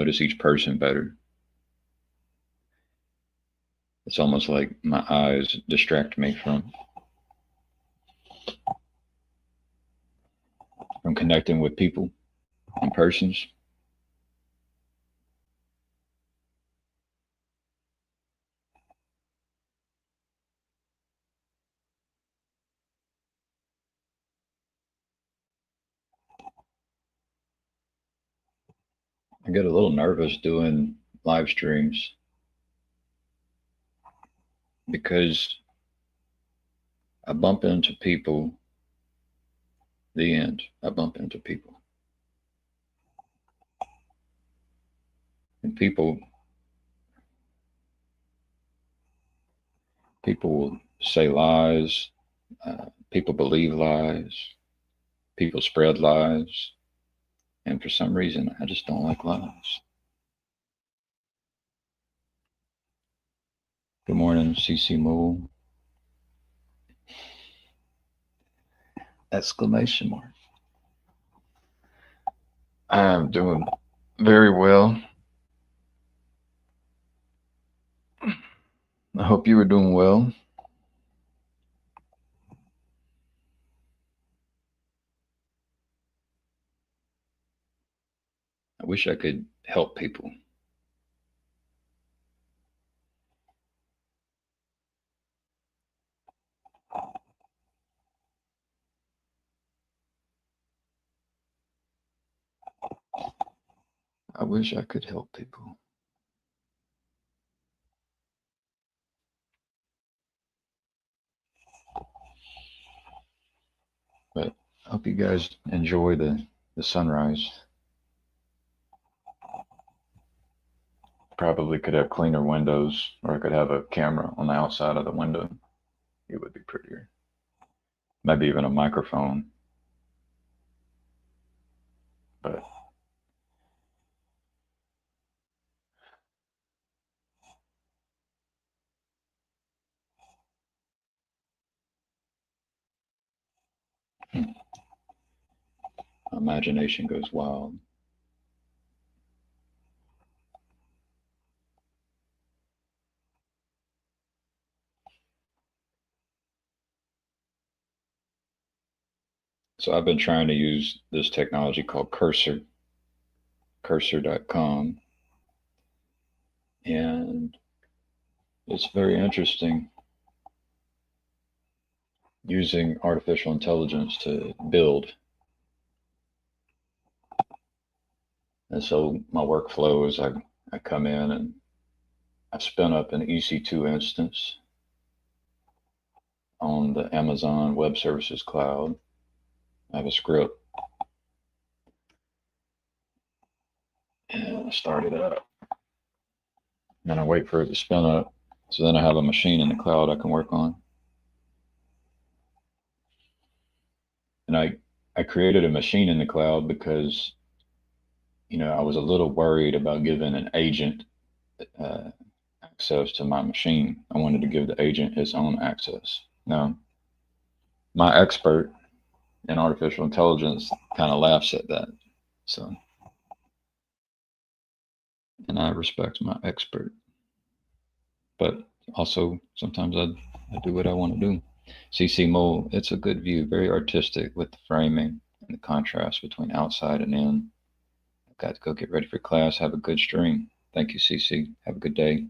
notice each person better. It's almost like my eyes distract me from connecting with people and persons. I get a little nervous doing live streams because I bump into people. The end. I bump into people. And people will say lies. People believe lies. People spread lies. And for some reason, I just don't like lies. Good morning, CC Mool. Exclamation mark. I am doing very well. I hope you are doing well. I wish I could help people. I wish I could help people. But I hope you guys enjoy the sunrise. Probably could have cleaner windows, or I could have a camera on the outside of the window. It would be prettier. Maybe even a microphone. But imagination goes wild. So I've been trying to use this technology called cursor.com. And it's very interesting using artificial intelligence to build. And so my workflow is I come in and I spin up an EC2 instance on the Amazon Web Services Cloud. I have a script. And I start it up. And I wait for it to spin up. So then I have a machine in the cloud I can work on. And I created a machine in the cloud because, I was a little worried about giving an agent access to my machine. I wanted to give the agent his own access. Now, my expert in artificial intelligence kind of laughs at that. So, and I respect my expert. But also, sometimes I do what I want to do. CC Mole, it's a good view, very artistic with the framing and the contrast between outside and in. I've got to go get ready for class. Have a good stream. Thank you, CC. Have a good day.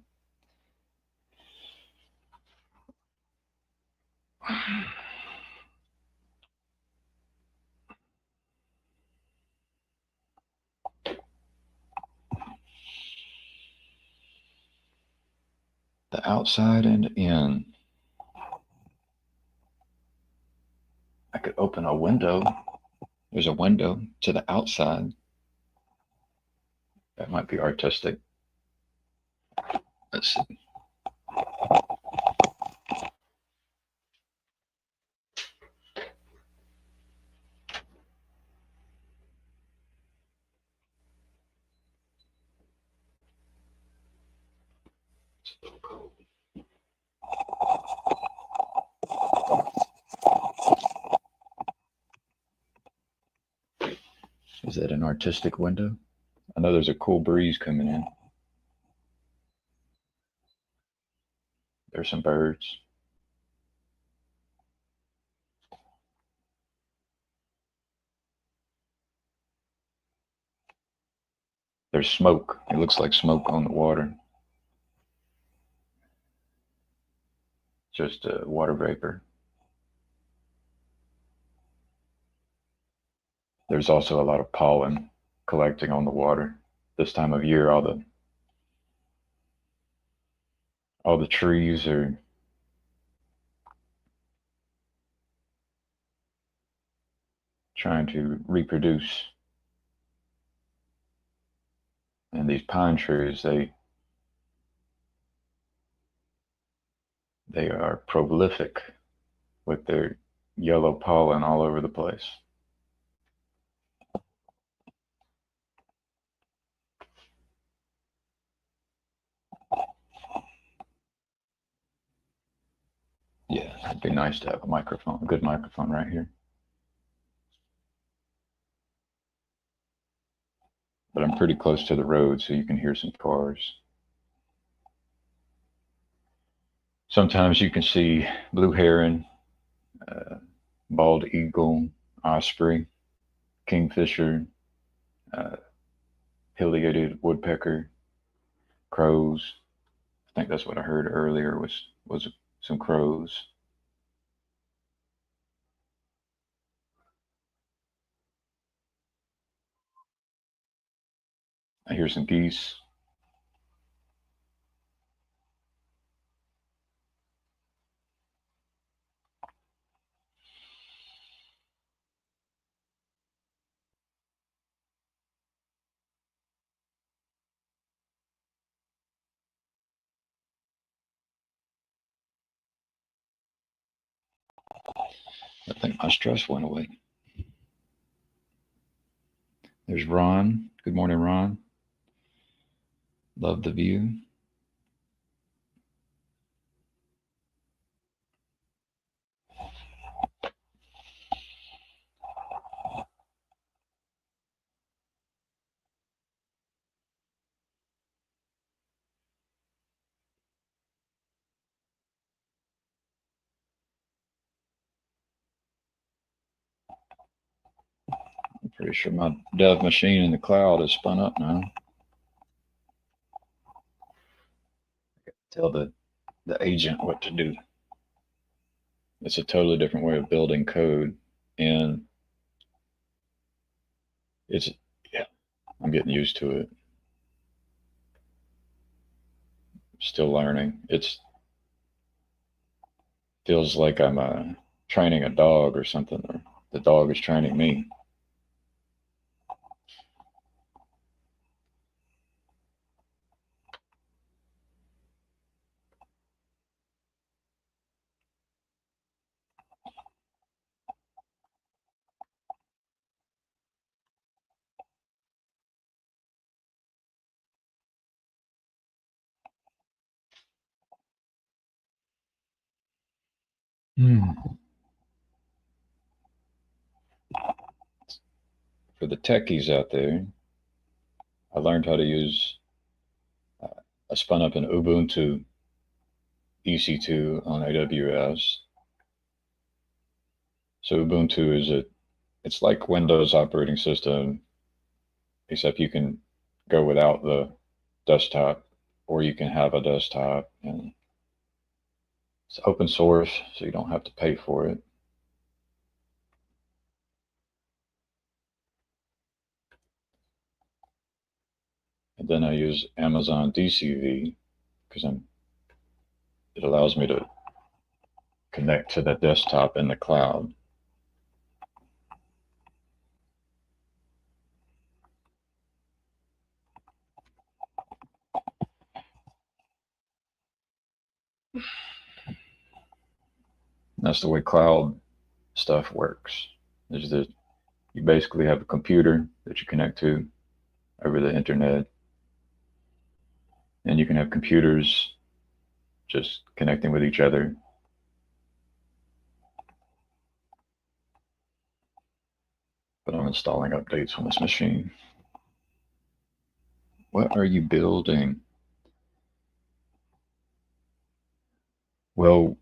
The outside and in. I could open a window. There's a window to the outside. That might be artistic. Let's see. It's a little cold. Is that an artistic window? I know there's a cool breeze coming in. There's some birds. There's smoke. It looks like smoke on the water. Just water vapor. There's also a lot of pollen collecting on the water. This time of year, all the trees are trying to reproduce. And these pine trees, they are prolific with their yellow pollen all over the place. Yeah, it'd be nice to have a good microphone right here. But I'm pretty close to the road, so you can hear some cars. Sometimes you can see blue heron, bald eagle, osprey, kingfisher, uh, pileated woodpecker, crows. I think that's what I heard earlier was some crows. I hear some geese. I think my stress went away. There's Ron. Good morning, Ron. Love the view. I'm pretty sure my dev machine in the cloud is spun up now. Tell the agent what to do. It's a totally different way of building code. And yeah, I'm getting used to it. Still learning. It feels like I'm training a dog or something, or the dog is training me. For the techies out there, I learned how to use, I spun up an Ubuntu EC2 on AWS. So Ubuntu it's like Windows operating system, except you can go without the desktop, or you can have a desktop, and it's open source, so you don't have to pay for it. And then I use Amazon DCV because it allows me to connect to the desktop in the cloud. That's the way cloud stuff works. You basically have a computer that you connect to over the internet, and you can have computers just connecting with each other. But I'm installing updates on this machine. What are you building? Well,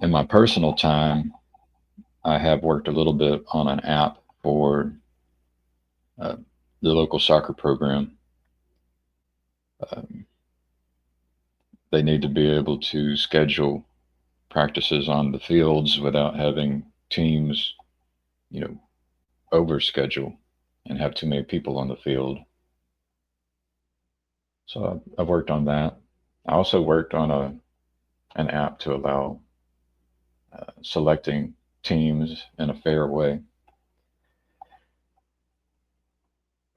in my personal time, I have worked a little bit on an app for uh, the local soccer program. Um, they need to be able to schedule practices on the fields without having teams, you know, overschedule and have too many people on the field. So I've worked on that. I also worked on an app to allow selecting teams in a fair way.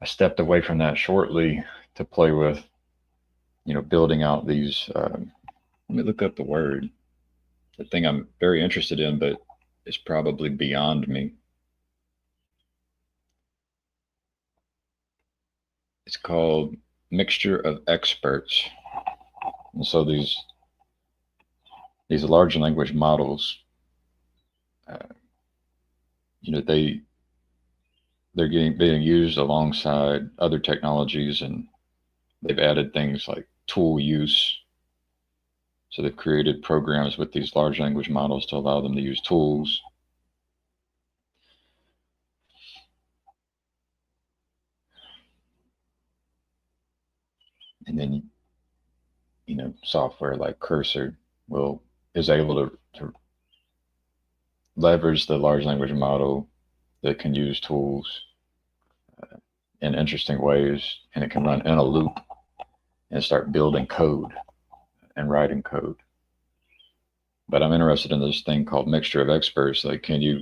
I stepped away from that shortly to play with, building out these. Let me look up the word. The thing I'm very interested in, but it's probably beyond me. It's called Mixture of Experts. And so these large language models, uh, you know, they're getting being used alongside other technologies, and they've added things like tool use. So they've created programs with these large language models to allow them to use tools. And then, software like Cursor will is able to leverage the large language model that can use tools in interesting ways, and it can run in a loop and start building code and writing code. But I'm interested in this thing called mixture of experts. Like, can you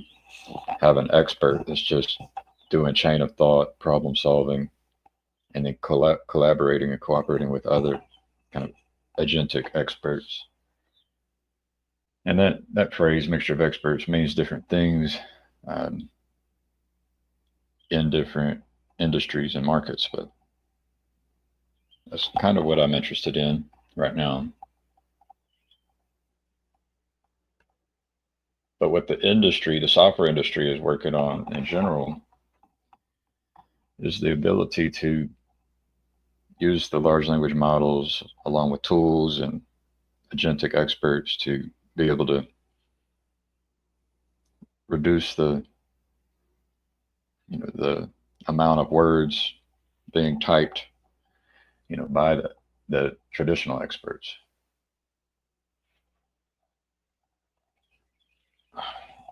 have an expert that's just doing chain of thought, problem solving, and then collaborating and cooperating with other kind of agentic experts? And that phrase, mixture of experts, means different things um, in different industries and markets, but that's kind of what I'm interested in right now. But what the industry, the software industry, is working on in general is the ability to use the large language models along with tools and agentic experts to be able to reduce the amount of words being typed, by the traditional experts.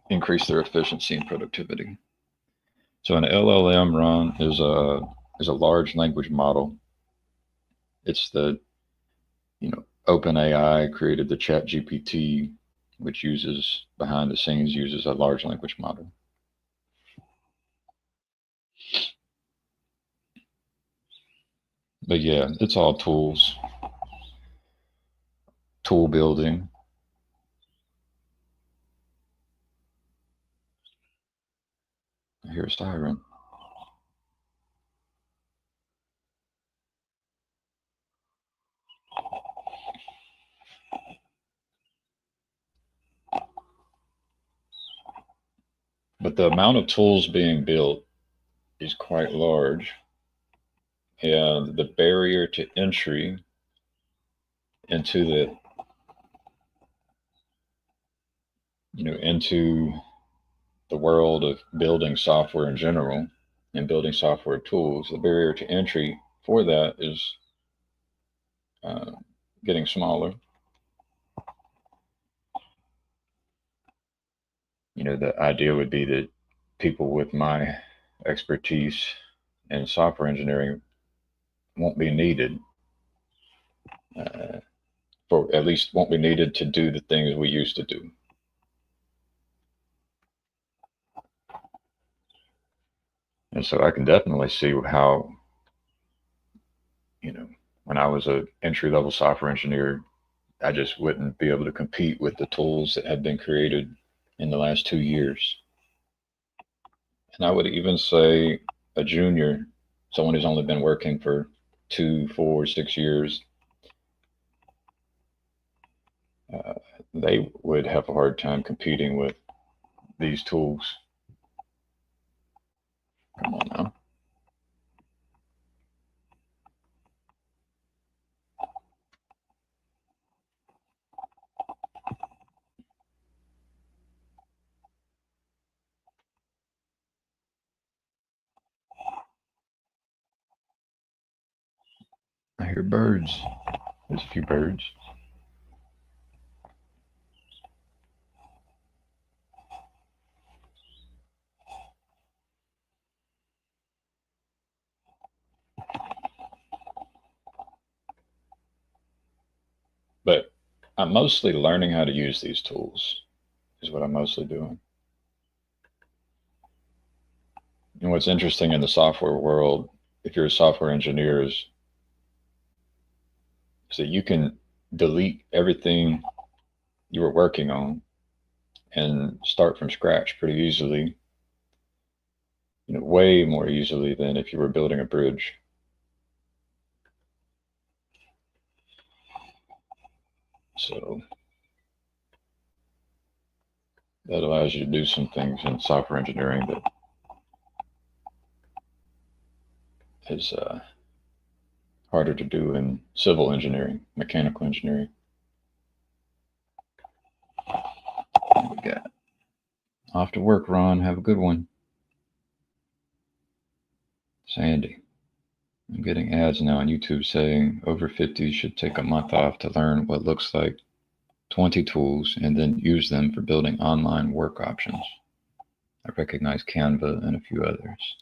Increase their efficiency and productivity. So an LLM run is a large language model. It's the OpenAI created the Chat GPT, which uses behind the scenes uses a large language model. But yeah, it's all tools, tool building. Here's Siren. But the amount of tools being built is quite large, and the barrier to entry into into the world of building software in general and building software tools, the barrier to entry for that is uh, getting smaller. The idea would be that people with my expertise in software engineering won't be needed, uh, for at least won't be needed to do the things we used to do. And so I can definitely see how, when I was a entry level software engineer, I just wouldn't be able to compete with the tools that have been created in the last 2 years. And I would even say a junior, someone who's only been working for 2, 4, 6 years, uh, they would have a hard time competing with these tools. Come on now. I hear birds. There's a few birds. But I'm mostly learning how to use these tools, is what I'm mostly doing. And what's interesting in the software world, if you're a software engineer, is that you can delete everything you were working on and start from scratch pretty easily, way more easily than if you were building a bridge. So that allows you to do some things in software engineering that is harder to do in civil engineering, mechanical engineering. What we got? Off to work, Ron. Have a good one. Sandy. I'm getting ads now on YouTube saying over 50 should take a month off to learn what looks like 20 tools and then use them for building online work options. I recognize Canva and a few others.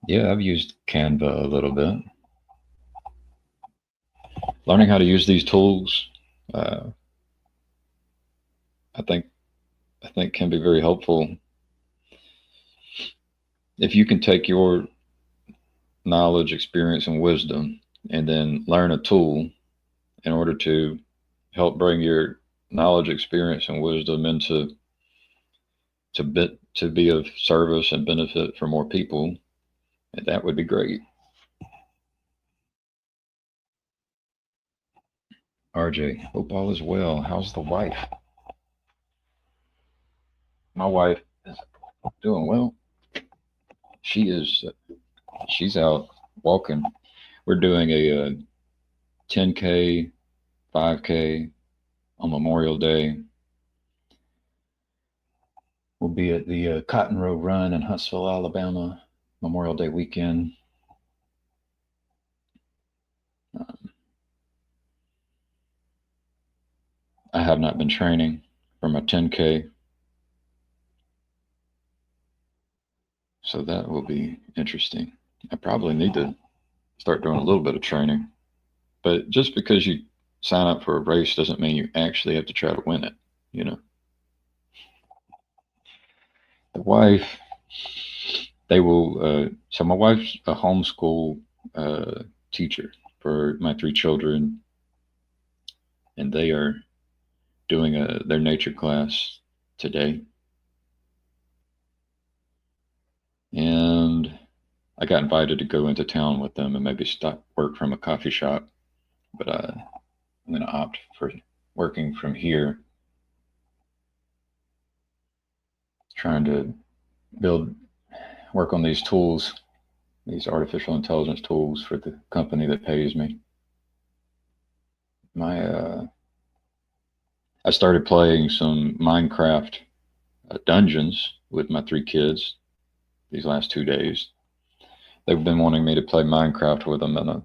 Yeah, I've used Canva a little bit. Learning how to use these tools, I think can be very helpful if you can take your knowledge, experience, and wisdom and then learn a tool in order to help bring your knowledge, experience, and wisdom into to be of service and benefit for more people, and that would be great. RJ, hope all is well. How's the wife? My wife is doing well. She's out walking. We're doing a 10K, 5K on Memorial Day. We'll be at the Cotton Row Run in Huntsville, Alabama, Memorial Day weekend. I have not been training for my 10K, so that will be interesting. I probably need to start doing a little bit of training, but just because you sign up for a race doesn't mean you actually have to try to win it, you know. The wife, they will. So my wife's a homeschool teacher for my three children, and they are doing their nature class today. And I got invited to go into town with them and maybe stop work from a coffee shop, but I'm going to opt for working from here, trying to work on these tools, these artificial intelligence tools for the company that pays me. I started playing some Minecraft dungeons with my three kids these last 2 days. They've been wanting me to play Minecraft with them, and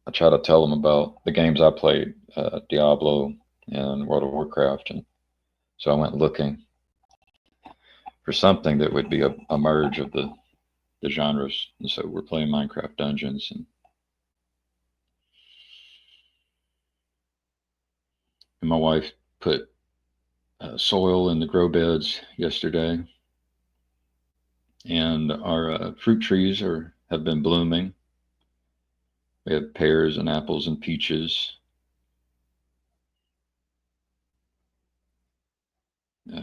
I try to tell them about the games I played, Diablo and World of Warcraft, and so I went looking for something that would be a merge of the genres, and so we're playing Minecraft Dungeons, and my wife put soil in the grow beds yesterday, and our fruit trees have been blooming. We have pears and apples and peaches.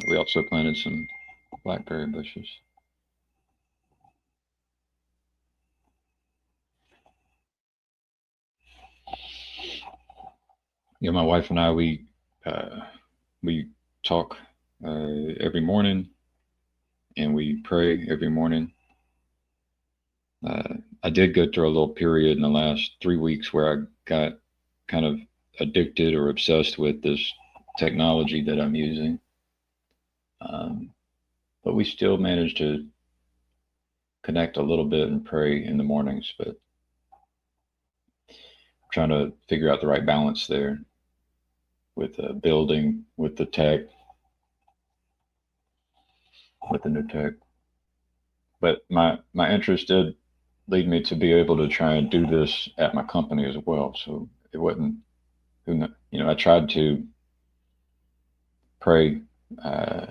We also planted some blackberry bushes. Yeah, my wife and I we talk every morning, and we pray every morning. I did go through a little period in the last 3 weeks where I got kind of addicted or obsessed with this technology that I'm using. But we still managed to connect a little bit and pray in the mornings. But trying to figure out the right balance there with building, with the tech, with the new tech. But my interest did lead me to be able to try and do this at my company as well. So it wasn't, I tried to pray. Uh,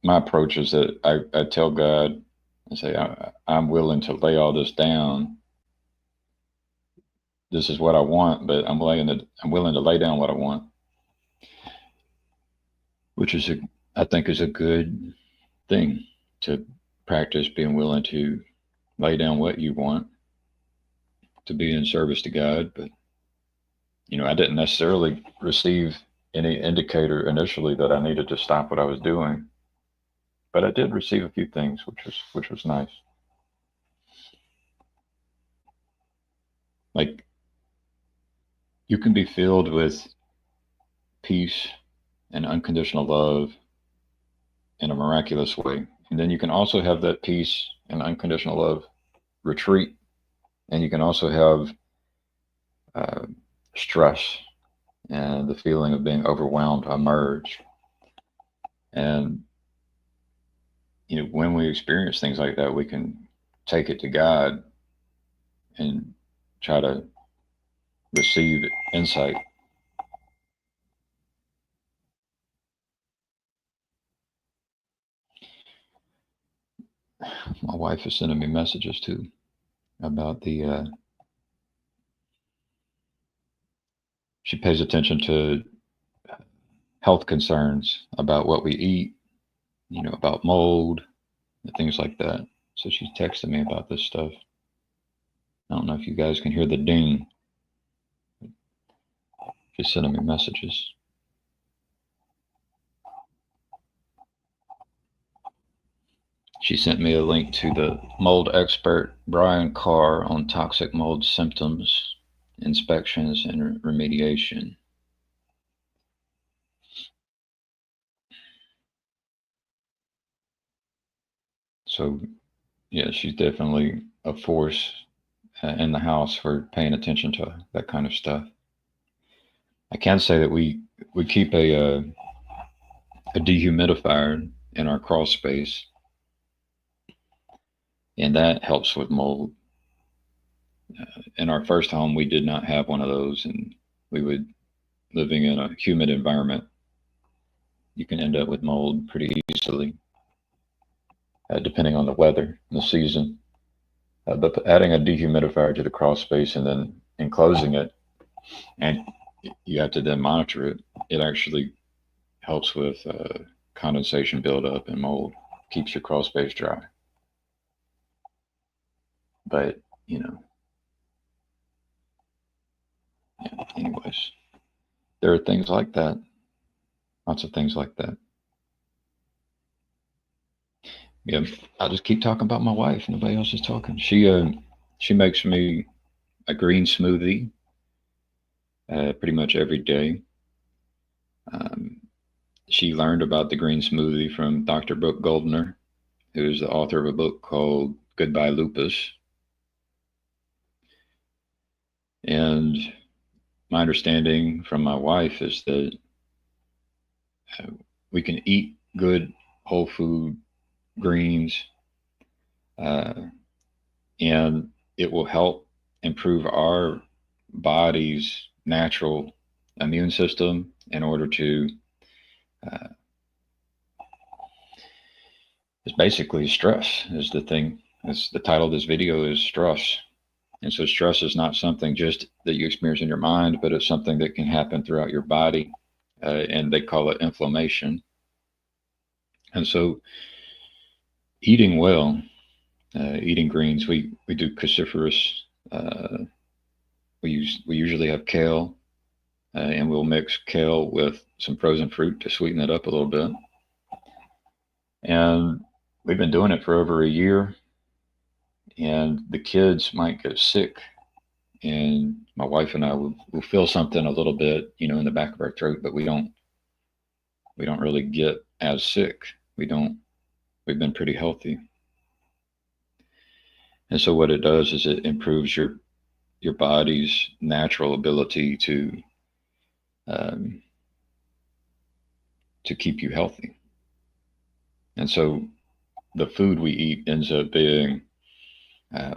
my approach is that I tell God, I say, I'm willing to lay all this down. This is what I want, but I'm willing to lay down what I want, which is I think is a good thing to practice, being willing to lay down what you want to be in service to God. But I didn't necessarily receive any indicator initially that I needed to stop what I was doing, but I did receive a few things, which was nice. Like, you can be filled with peace and unconditional love in a miraculous way, and then you can also have that peace and unconditional love retreat, and you can also have stress and the feeling of being overwhelmed emerge. And when we experience things like that, we can take it to God and try to receive insight. My wife is sending me messages too about she pays attention to health concerns about what we eat, about mold and things like that. So she's texting me about this stuff. I don't know if you guys can hear the ding. She's sending me messages. She sent me a link to the mold expert Brian Carr on toxic mold symptoms, inspections, and remediation. So, yeah, she's definitely a force in the house for paying attention to that kind of stuff. I can say that we keep a dehumidifier in our crawl space, and that helps with mold. In our first home, we did not have one of those, and we would living in a humid environment. You can end up with mold pretty easily, depending on the weather and the season. But adding a dehumidifier to the crawl space and then enclosing it, and you have to then monitor it, it actually helps with condensation buildup and mold, keeps your crawl space dry. But, yeah, anyways, there are things like that, lots of things like that. Yeah, I'll just keep talking about my wife. Nobody else is talking. She makes me a green smoothie pretty much every day. She learned about the green smoothie from Dr. Brooke Goldner, who is the author of a book called Goodbye Lupus. And my understanding from my wife is that we can eat good whole food greens, and it will help improve our body's natural immune system in order to it's basically stress is the thing. It's the title of this video is stress. And so stress is not something just that you experience in your mind, but it's something that can happen throughout your body, and they call it inflammation. And so eating well, eating greens, we do cruciferous. We usually have kale, and we'll mix kale with some frozen fruit to sweeten it up a little bit. And we've been doing it for over a year, and the kids might get sick, and my wife and I will feel something a little bit, in the back of our throat, but we don't really get as sick. We've been pretty healthy. And so what it does is it improves your your body's natural ability um, to keep you healthy. And so the food we eat ends up being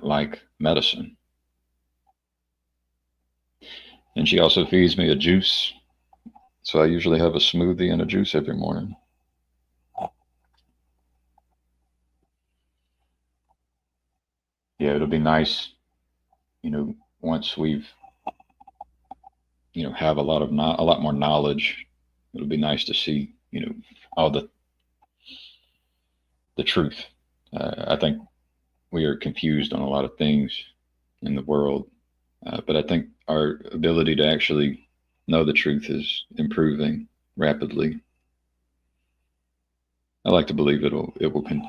like medicine. And she also feeds me a juice. So I usually have a smoothie and a juice every morning. Yeah, it'll be nice, once we've, have a lot more knowledge. It'll be nice to see, all the truth. I think we are confused on a lot of things in the world, but I think our ability to actually know the truth is improving rapidly. I like to believe it will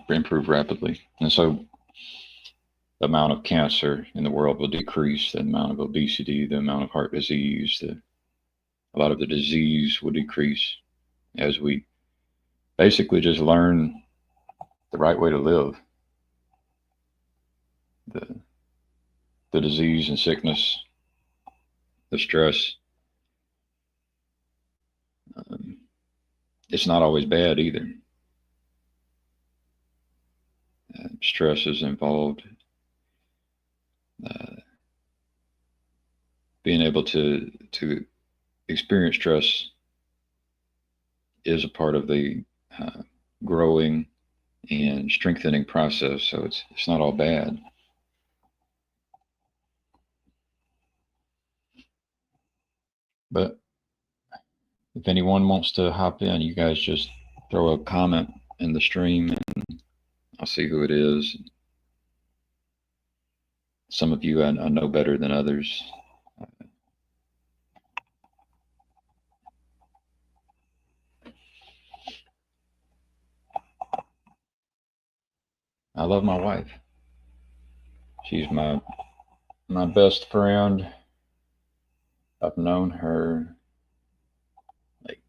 improve rapidly, and so the amount of cancer in the world will decrease, the amount of obesity, the amount of heart disease, a lot of the disease will decrease as we basically just learn the right way to live. The the disease and sickness, the stress, um, it's not always bad either. Stress is involved. Uh, Being able to experience stress is a part of the uh, growing and strengthening process. So it's not all bad. But if anyone wants to hop in, you guys just throw a comment in the stream and I'll see who it is. Some of you I know better than others. I love my wife. She's my best friend. I've known her, like,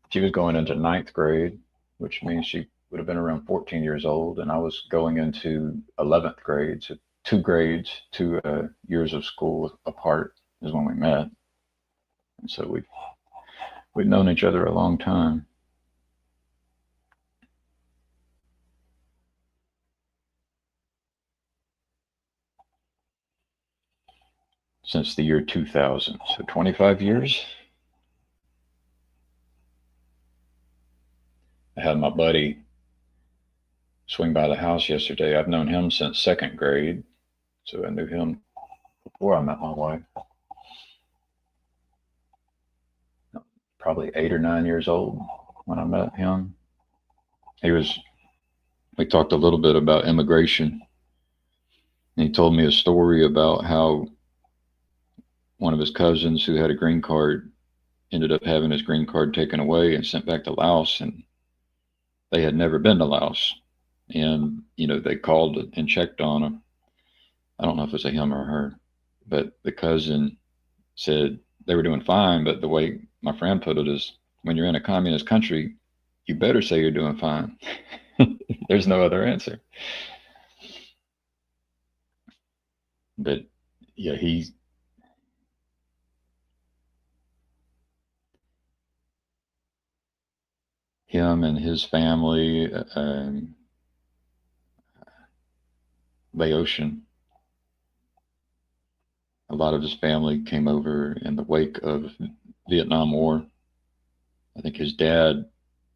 she was going into ninth grade, which means she would have been around 14 years old, and I was going into 11th grade. So 2 grades, 2 years of school apart is when we met, and so we've known each other a long time. Since the year 2000, so 25 years. I had my buddy swing by the house yesterday. I've known him since second grade, so I knew him before I met my wife. Probably 8 or 9 years old when I met him. We talked a little bit about immigration. And he told me a story about how one of his cousins who had a green card ended up having his green card taken away and sent back to Laos, and they had never been to Laos. And, they called and checked on him. I don't know if it was a him or her, but the cousin said they were doing fine. But the way my friend put it is, when you're in a communist country, you better say you're doing fine. There's no other answer. But yeah, him and his family, Laotian. A lot of his family came over in the wake of Vietnam War. I think his dad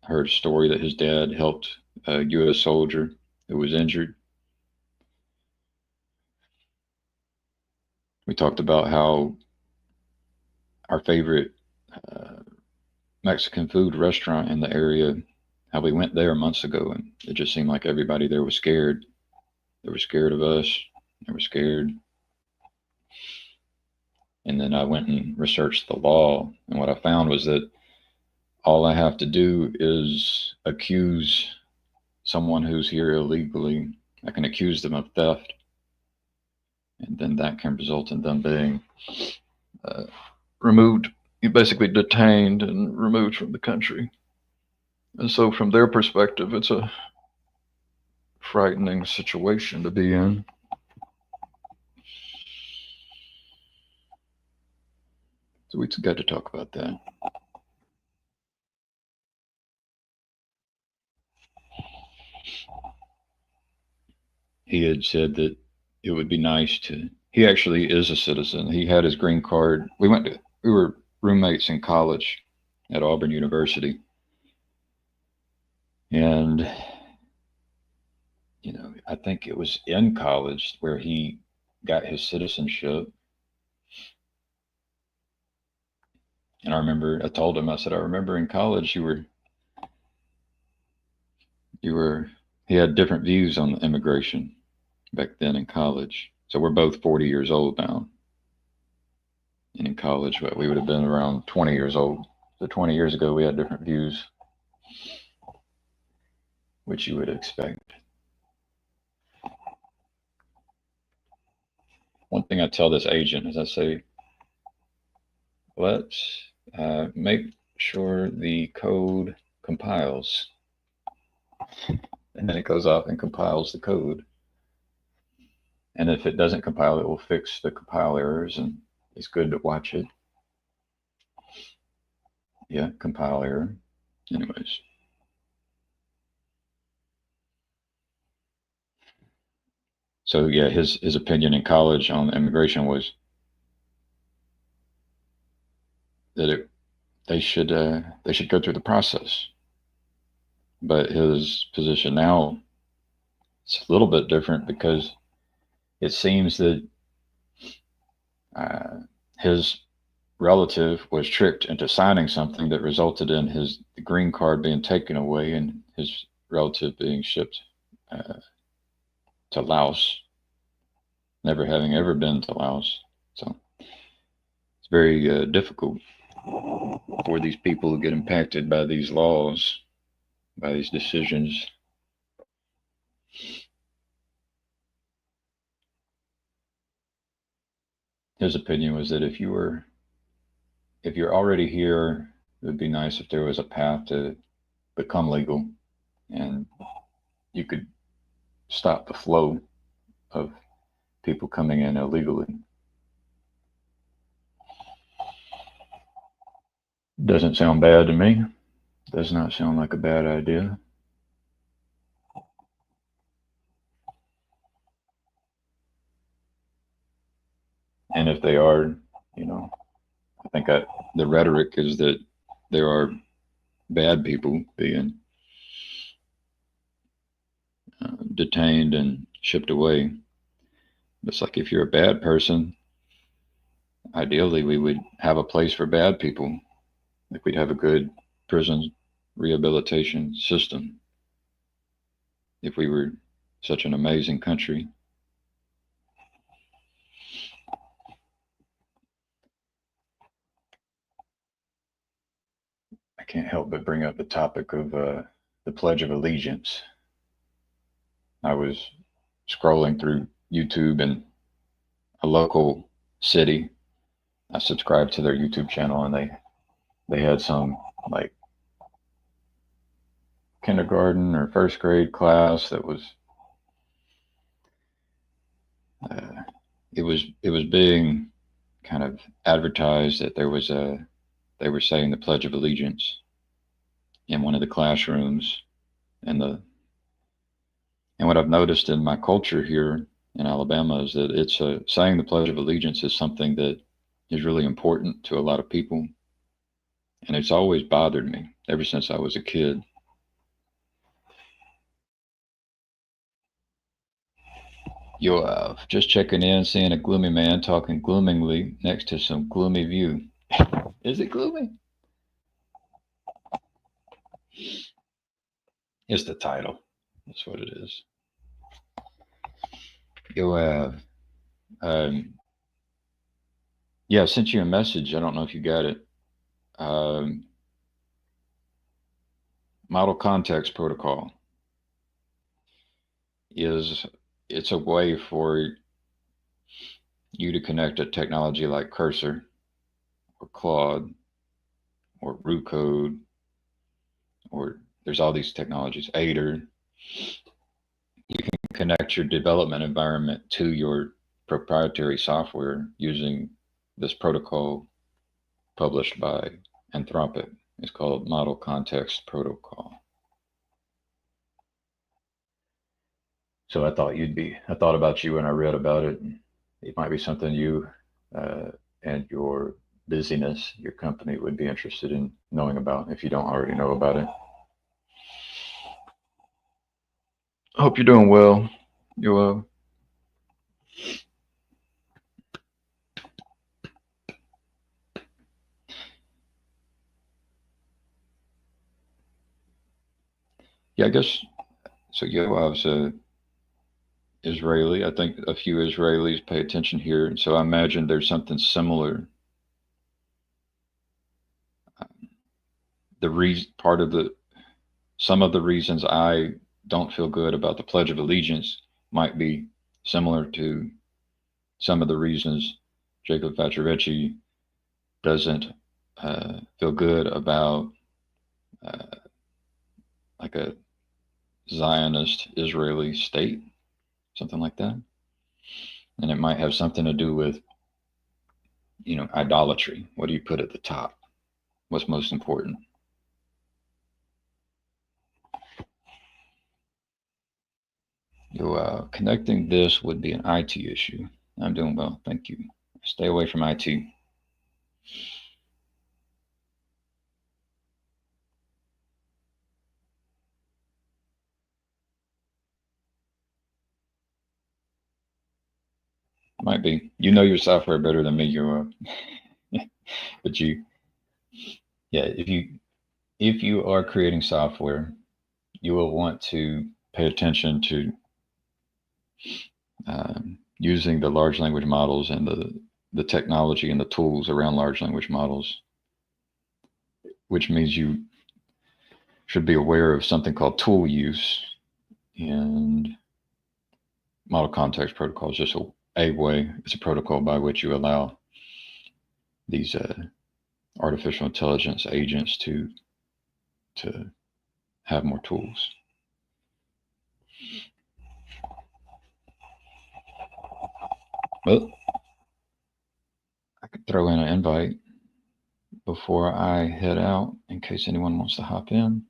heard a story that his dad helped a U.S. soldier who was injured. We talked about how our favorite uh, Mexican food restaurant in the area, how we went there months ago, and it just seemed like everybody there was scared. They were scared of us. They were scared. And then I went and researched the law, and what I found was that all I have to do is accuse someone who's here illegally. I can accuse them of theft, and then that can result in them being uh, removed, basically detained and removed from the country. And so, from their perspective, it's a frightening situation to be in. So we got to talk about that. He had said that it would be nice to. He actually is a citizen. He had his green card. We were roommates in college at Auburn University, and I think it was in college where he got his citizenship. And I told him, I said, I remember in college you were, he had different views on immigration back then in college. So we're both 40 years old now. And in college, we would have been around 20 years old. So 20 years ago, we had different views, which you would expect. One thing I tell this agent is I say, let's make sure the code compiles. And then it goes off and compiles the code. And if it doesn't compile, it will fix the compile errors, and it's good to watch it. Yeah, compile error. Anyways. So yeah, his opinion in college on immigration was that they should go through the process. But his position now it's a little bit different because it seems that uh, his relative was tricked into signing something that resulted in his green card being taken away and his relative being shipped to Laos, never having ever been to Laos. So it's very difficult for these people who get impacted by these laws, by these decisions. His opinion was that if you're already here, it would be nice if there was a path to become legal and you could stop the flow of people coming in illegally. Doesn't sound bad to me. Does not sound like a bad idea. And if they are, I think the rhetoric is that there are bad people being detained and shipped away. It's like if you're a bad person, ideally we would have a place for bad people. Like we'd have a good prison rehabilitation system if we were such an amazing country. I can't help but bring up the topic of the Pledge of Allegiance. I was scrolling through YouTube in a local city. I subscribed to their YouTube channel, and they had some like kindergarten or first grade class that was it was being kind of advertised that they were saying the Pledge of Allegiance in one of the classrooms, and what I've noticed in my culture here in Alabama is that it's saying the Pledge of Allegiance is something that is really important to a lot of people, and it's always bothered me ever since I was a kid. Yo, just checking in, seeing a gloomy man talking gloomingly next to some gloomy view. Is it gloomy? It's the title. That's what it is. Yo, yeah, I sent you a message. I don't know if you got it. Um, Model context protocol is it's a way for you to connect a technology like Cursor or Claude or Root Code, or there's all these technologies, Aider. You can connect your development environment to your proprietary software using this protocol published by Anthropic. It's called Model Context Protocol. So I thought about you when I read about it. It might be something you and your busyness, your company would be interested in knowing about if you don't already know about it. I hope you're doing well. You yeah, I guess so. Yoav's Israeli. I think a few Israelis pay attention here, so I imagine there's something similar. The reason, part of the, some of the reasons I don't feel good about the Pledge of Allegiance might be similar to some of the reasons Jacob Vaccarevich doesn't feel good about uh, like a Zionist Israeli state, something like that. And it might have something to do with, idolatry. What do you put at the top? What's most important? Connecting this would be an IT issue. I'm doing well, thank you. Stay away from IT. Might be. You know your software better than me, but yeah, if you are creating software, you will want to pay attention to using the large language models and the technology and the tools around large language models, which means you should be aware of something called tool use. And model context protocol is just a way, it's a protocol by which you allow these artificial intelligence agents to have more tools. Well, I could throw in an invite before I head out in case anyone wants to hop in.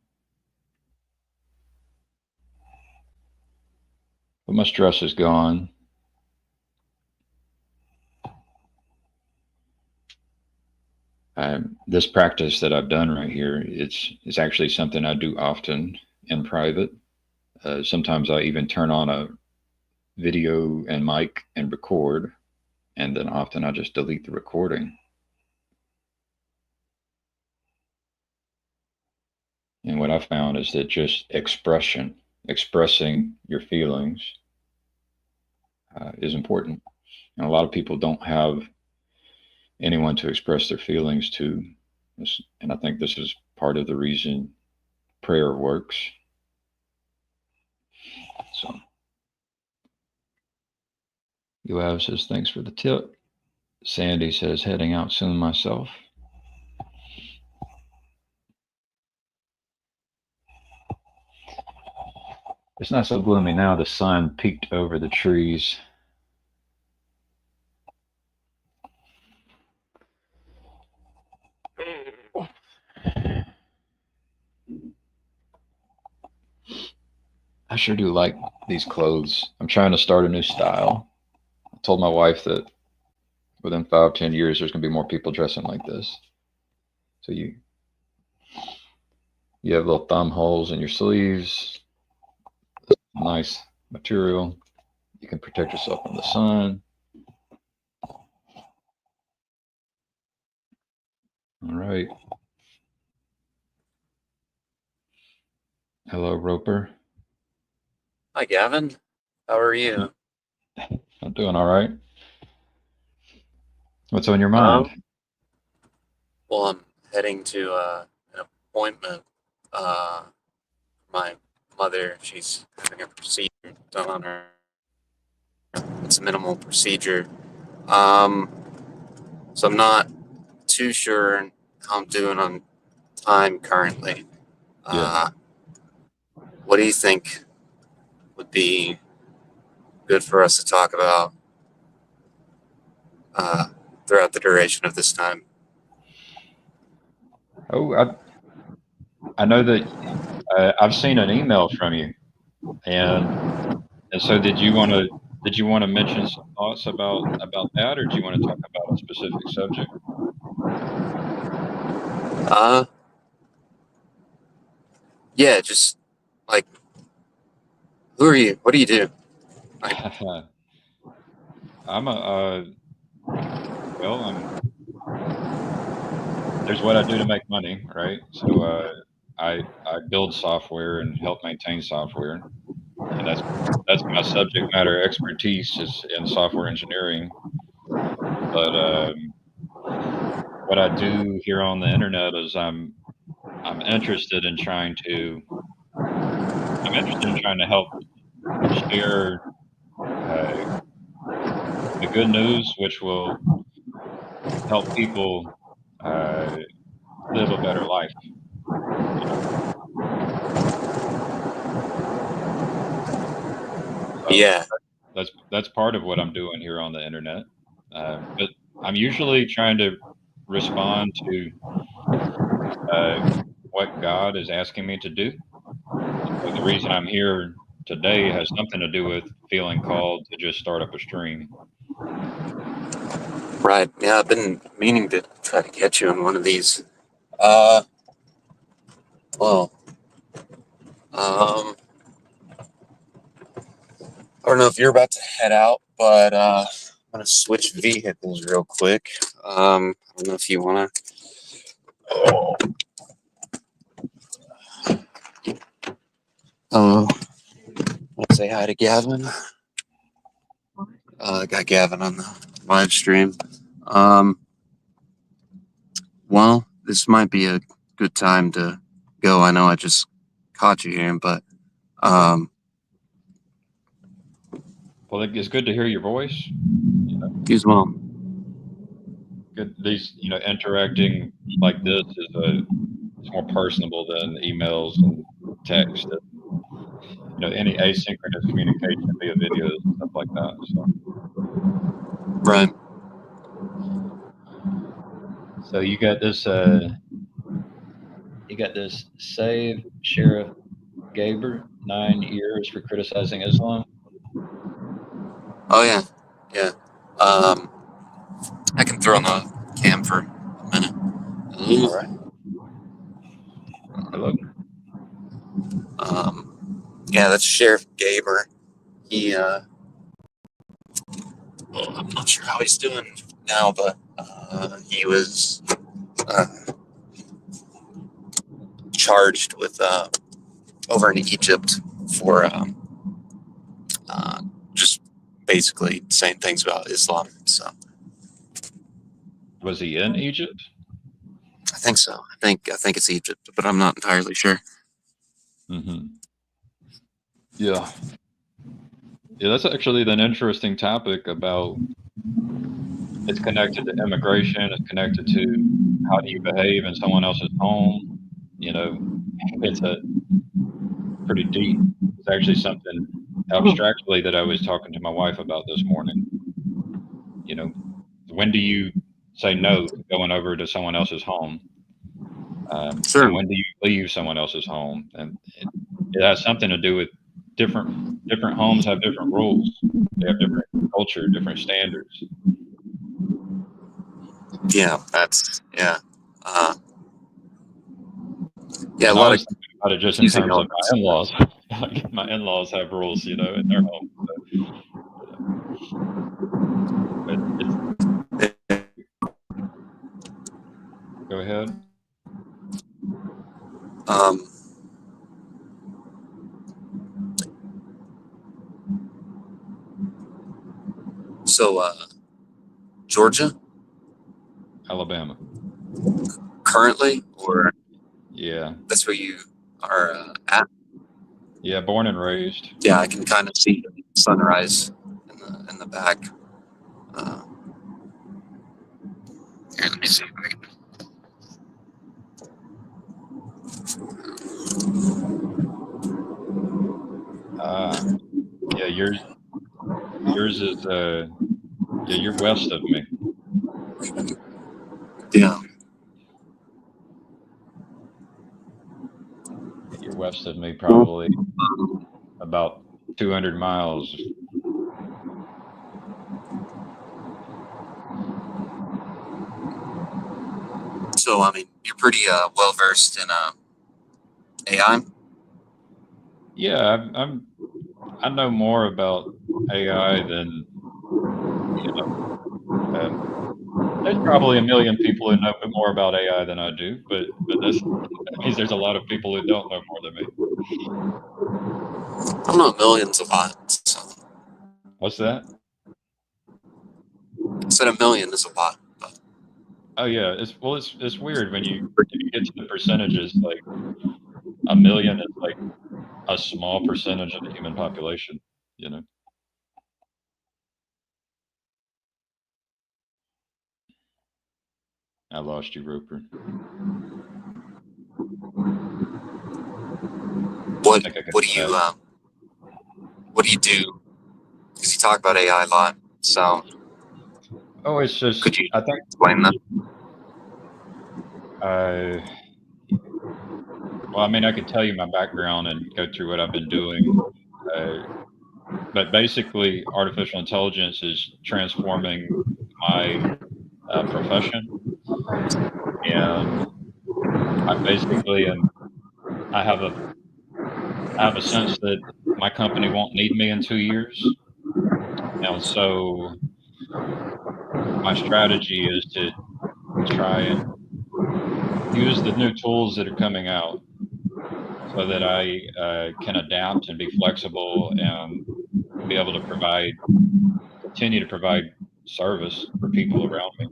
But my stress is gone. This practice that I've done right here, it's actually something I do often in private. Sometimes I even turn on a video and mic and record, and then often I just delete the recording. And what I found is that just expressing your feelings is important. And a lot of people don't have anyone to express their feelings to. And I think this is part of the reason prayer works. So, Yoav says, thanks for the tip. Sandy says, heading out soon myself. It's not so gloomy now. The sun peeked over the trees. I sure do like these clothes. I'm trying to start a new style. I told my wife that within 5-10 years, there's going to be more people dressing like this. So you have little thumb holes in your sleeves, nice material. You can protect yourself from the sun. All right. Hello, Roper. Hi, Gavin. How are you? I'm doing all right. What's on your mind? Well, I'm heading to an appointment. My mother, she's having a procedure done on her. It's a minimal procedure. So I'm not too sure how I'm doing on time currently. Yeah. What do you think would be good for us to talk about throughout the duration of this time? Oh, I know that I've seen an email from you, and so did you want to mention some thoughts about that, or do you want to talk about a specific subject? Uh, yeah, just like, who are you? What do you do? Like, I'm a well, there's what I do to make money, right? So I build software and help maintain software, and that's my subject matter expertise is in software engineering. But what I do here on the internet is I'm interested in trying to help share uh, the good news, which will help people uh, live a better life. You know, so yeah, that's part of what I'm doing here on the internet. But I'm usually trying to respond to uh, what God is asking me to do. So the reason I'm here today has something to do with feeling called to just start up a stream. right. Yeah, I've been meaning to try to catch you on one of these. Uh, well, I don't know if you're about to head out, but I'm gonna switch vehicles real quick. I don't know if you wanna. Oh, want to say hi to Gavin. I got Gavin on the live stream. Um, well, this might be a good time to go. I know I just caught you here, but um, Well, it's good to hear your voice. you as well. Good, these interacting like this is it's more personable than emails and text. Any asynchronous communication via videos and stuff like that. So, Right. so you got this save Sheriff Gaber 9 years for criticizing Islam. Oh yeah, yeah. Um, I can throw on the cam for a minute. All right. Hello. Yeah, that's Sheriff Gaber. He, well, I'm not sure how he's doing now, but he was uh, charged with over in Egypt for just basically saying things about Islam. So Was he in Egypt? I think so. I think it's Egypt, but I'm not entirely sure. Mm-hmm. Yeah. Yeah, that's actually an interesting topic about it's connected to immigration, it's connected to how do you behave in someone else's home. You know, it's a pretty deep. It's actually something abstractly that I was talking to my wife about this morning. You know, when do you say no to going over to someone else's home? Sure. And when do you leave someone else's home? And it has something to do with different homes have different rules. They have different culture, different standards. Yeah, that's yeah. Uh, yeah, a And I lot of was thinking about it just in confusing terms of elements. my in-laws. Like my in-laws have rules, in their home. But it's go ahead. Um, so Georgia Alabama. currently, or Yeah. that's where you are at? Yeah, born and raised. Yeah, I can kind of see the sunrise in the back. Uh, Here, let me see. Yeah, yours is yeah, you're west of me. Yeah. west of me, probably about 200 miles. So, I mean, you're pretty well versed in AI. Yeah, I know more about AI than you know. There's probably a million people who know more about AI than I do, but that means there's a lot of people who don't know more than me. I don't know, millions a lot. So What's that? I said a million is a lot. But Oh yeah, it's weird when you get to the percentages. Like a million is like a small percentage of the human population. You know. I lost you, Roper. I what think I got what do that. you what do you do? Because you talk about AI a lot. So Oh, it's just could you I think explain that? uh, well, I mean, I could tell you my background and go through what I've been doing. Uh, but basically, artificial intelligence is transforming my profession, and I basically am. I have a I have a sense that my company won't need me in 2 years, and so my strategy is to try and use the new tools that are coming out so that I can adapt and be flexible and be able to continue to provide service for people around me,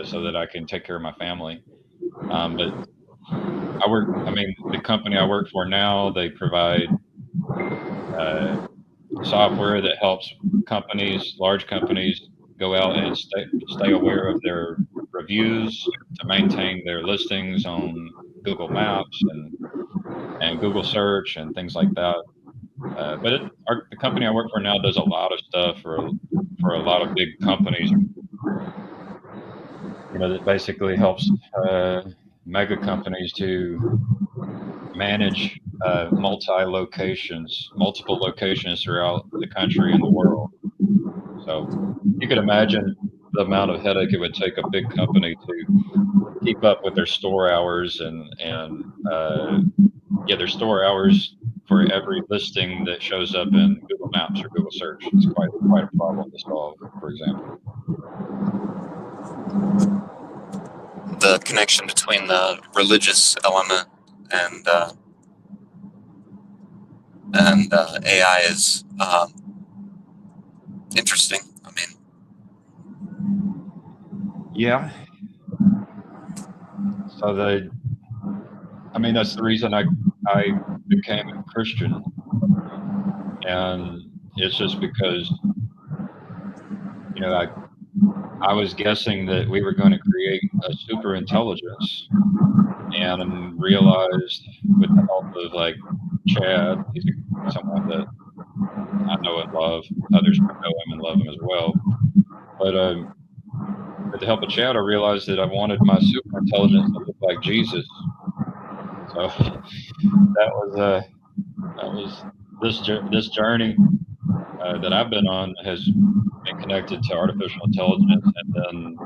so that I can take care of my family. But I mean, the company I work for now, they provide uh, software that helps large companies, go out and stay aware of their reviews to maintain their listings on Google Maps and Google Search and things like that. But the company I work for now does a lot of stuff for a lot of big companies. That basically helps mega companies to manage multiple locations throughout the country and the world. So you could imagine the amount of headache it would take a big company to keep up with their store hours and their store hours for every listing that shows up in Google Maps or Google Search. It's quite a problem to solve, for example. The connection between the religious element and AI is interesting. I mean, Yeah. So that's the reason I became a Christian, and it's just because I was guessing that we were going to create a super intelligence, and realized with the help of like Chad, he's someone that I know and love. Others know him and love him as well. But with the help of Chad, I realized that I wanted my super intelligence to look like Jesus. So that was this journey that I've been on has been connected to artificial intelligence, and then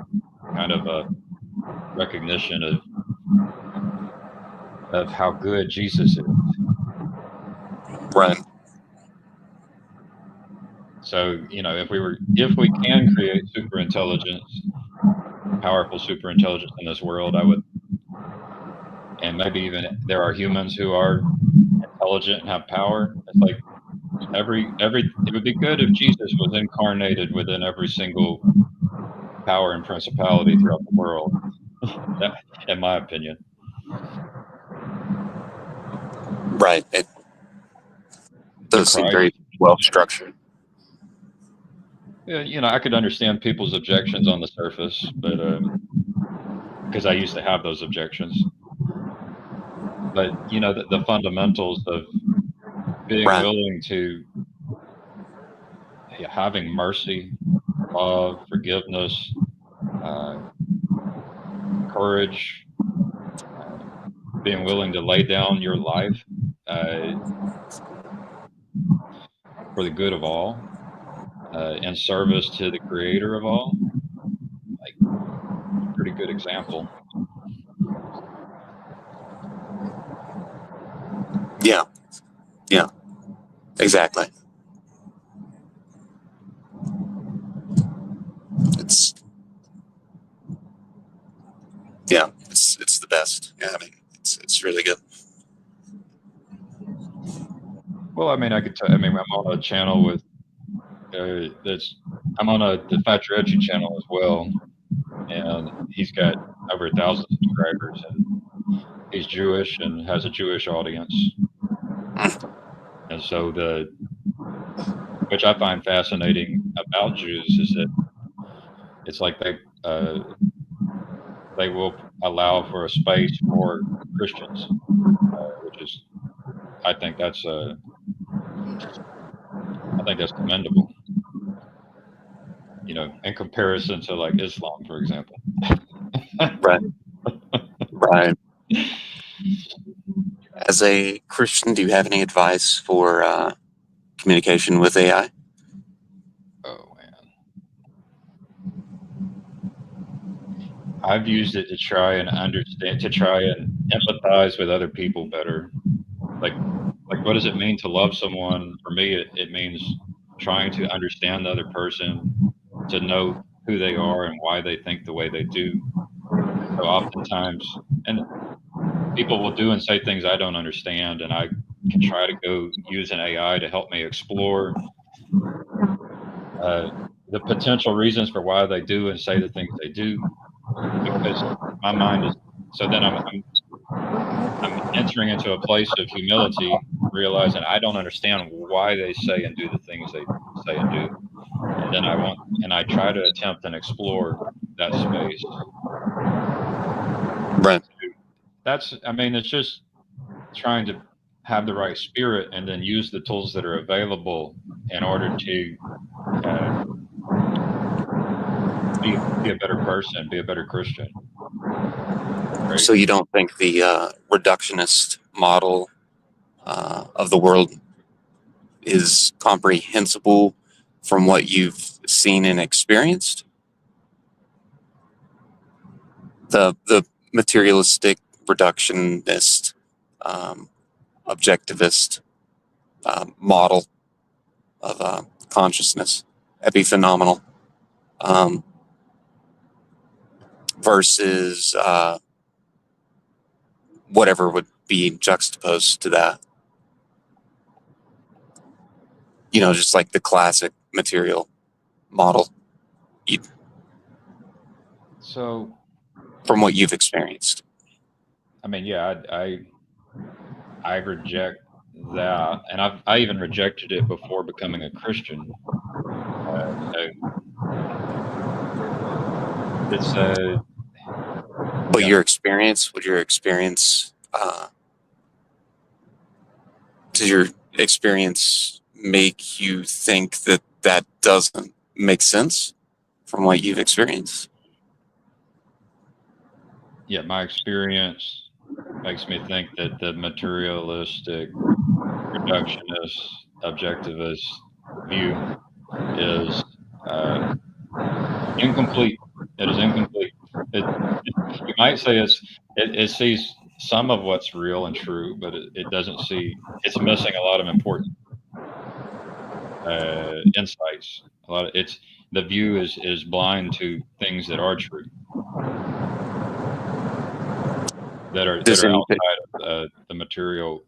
kind of a recognition of how good Jesus is. right. So if we can create super intelligence, powerful super intelligence in this world, I would, and maybe even there are humans who are intelligent and have power. It's like it would be good if Jesus was incarnated within every single power and principality throughout the world. That, in my opinion. Right. It does seem Christ. very well structured. Yeah, I could understand people's objections on the surface, but because I used to have those objections. But the fundamentals of being Right. willing to having mercy, love, forgiveness, uh, courage, being willing to lay down your life for the good of all, in service to the creator of all, like a pretty good example. Yeah. Yeah. Exactly. It's it's the best. Yeah, I mean, it's really good. Well, I mean, I mean, I'm on a channel with I'm on the Factoretti channel as well, and he's got over 1,000 subscribers, and he's Jewish and has a Jewish audience. And so which I find fascinating about Jews is that it's like they will allow for a space for Christians, which is I think that's commendable. You know, in comparison to like Islam, for example. Right. Right. As a Christian, do you have any advice for communication with AI? Oh man, I've used it to try and understand, to try and empathize with other people better. Like, what does it mean to love someone? For me, it means trying to understand the other person, to know who they are and why they think the way they do. So oftentimes, and people will do and say things I don't understand, and I can try to go use an AI to help me explore the potential reasons for why they do and say the things they do, because my mind is. So then I'm entering into a place of humility, realizing I don't understand why they say and do the things they say and do, and then I try to attempt and explore that space. Right. I mean, it's just trying to have the right spirit and then use the tools that are available in order to be a better person, be a better Christian. Right? So you don't think the reductionist model of the world is comprehensible from what you've seen and experienced? The materialistic, reductionist, objectivist model of consciousness, epiphenomenal, versus whatever would be juxtaposed to that. You know, just like the classic material model. So, from what you've experienced. I mean, yeah, I reject that, and I even rejected it before becoming a Christian. So it's But your experience, does your experience make you think that that doesn't make sense from what you've experienced? Yeah, my experience makes me think that the materialistic, reductionist, objectivist view is incomplete. It is incomplete. You might say it sees some of what's real and true, but it doesn't see. It's missing a lot of important insights. The view is blind to things that are true, that are outside of the material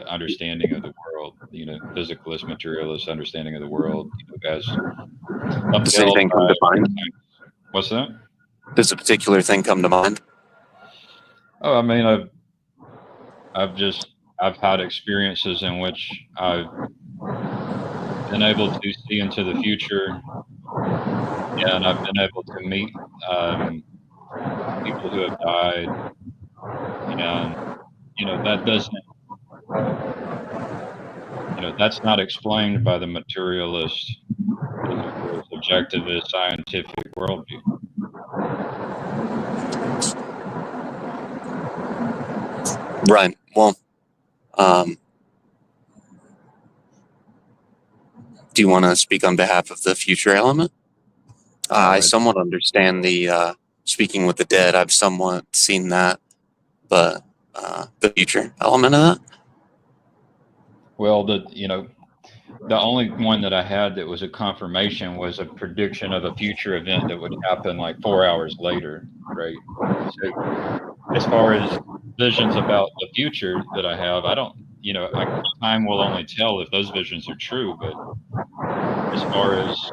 understanding of the world. You know, physicalist, materialist understanding of the world. You know, as does anything come to mind? What's that? Does a particular thing come to mind? Oh, I mean, I've had experiences in which I've been able to see into the future, and I've been able to meet people who have died, and that doesn't, that's not explained by the materialist, subjectivist, scientific worldview. Right. Well, Do you want to speak on behalf of the future element? I Uh, somewhat understand the speaking with the dead. I've somewhat seen that, but the future element of that. well, the only one that I had that was a confirmation was a prediction of a future event that would happen like 4 hours later, right? So as far as visions about the future that I have, I don't, time will only tell if those visions are true. But as far as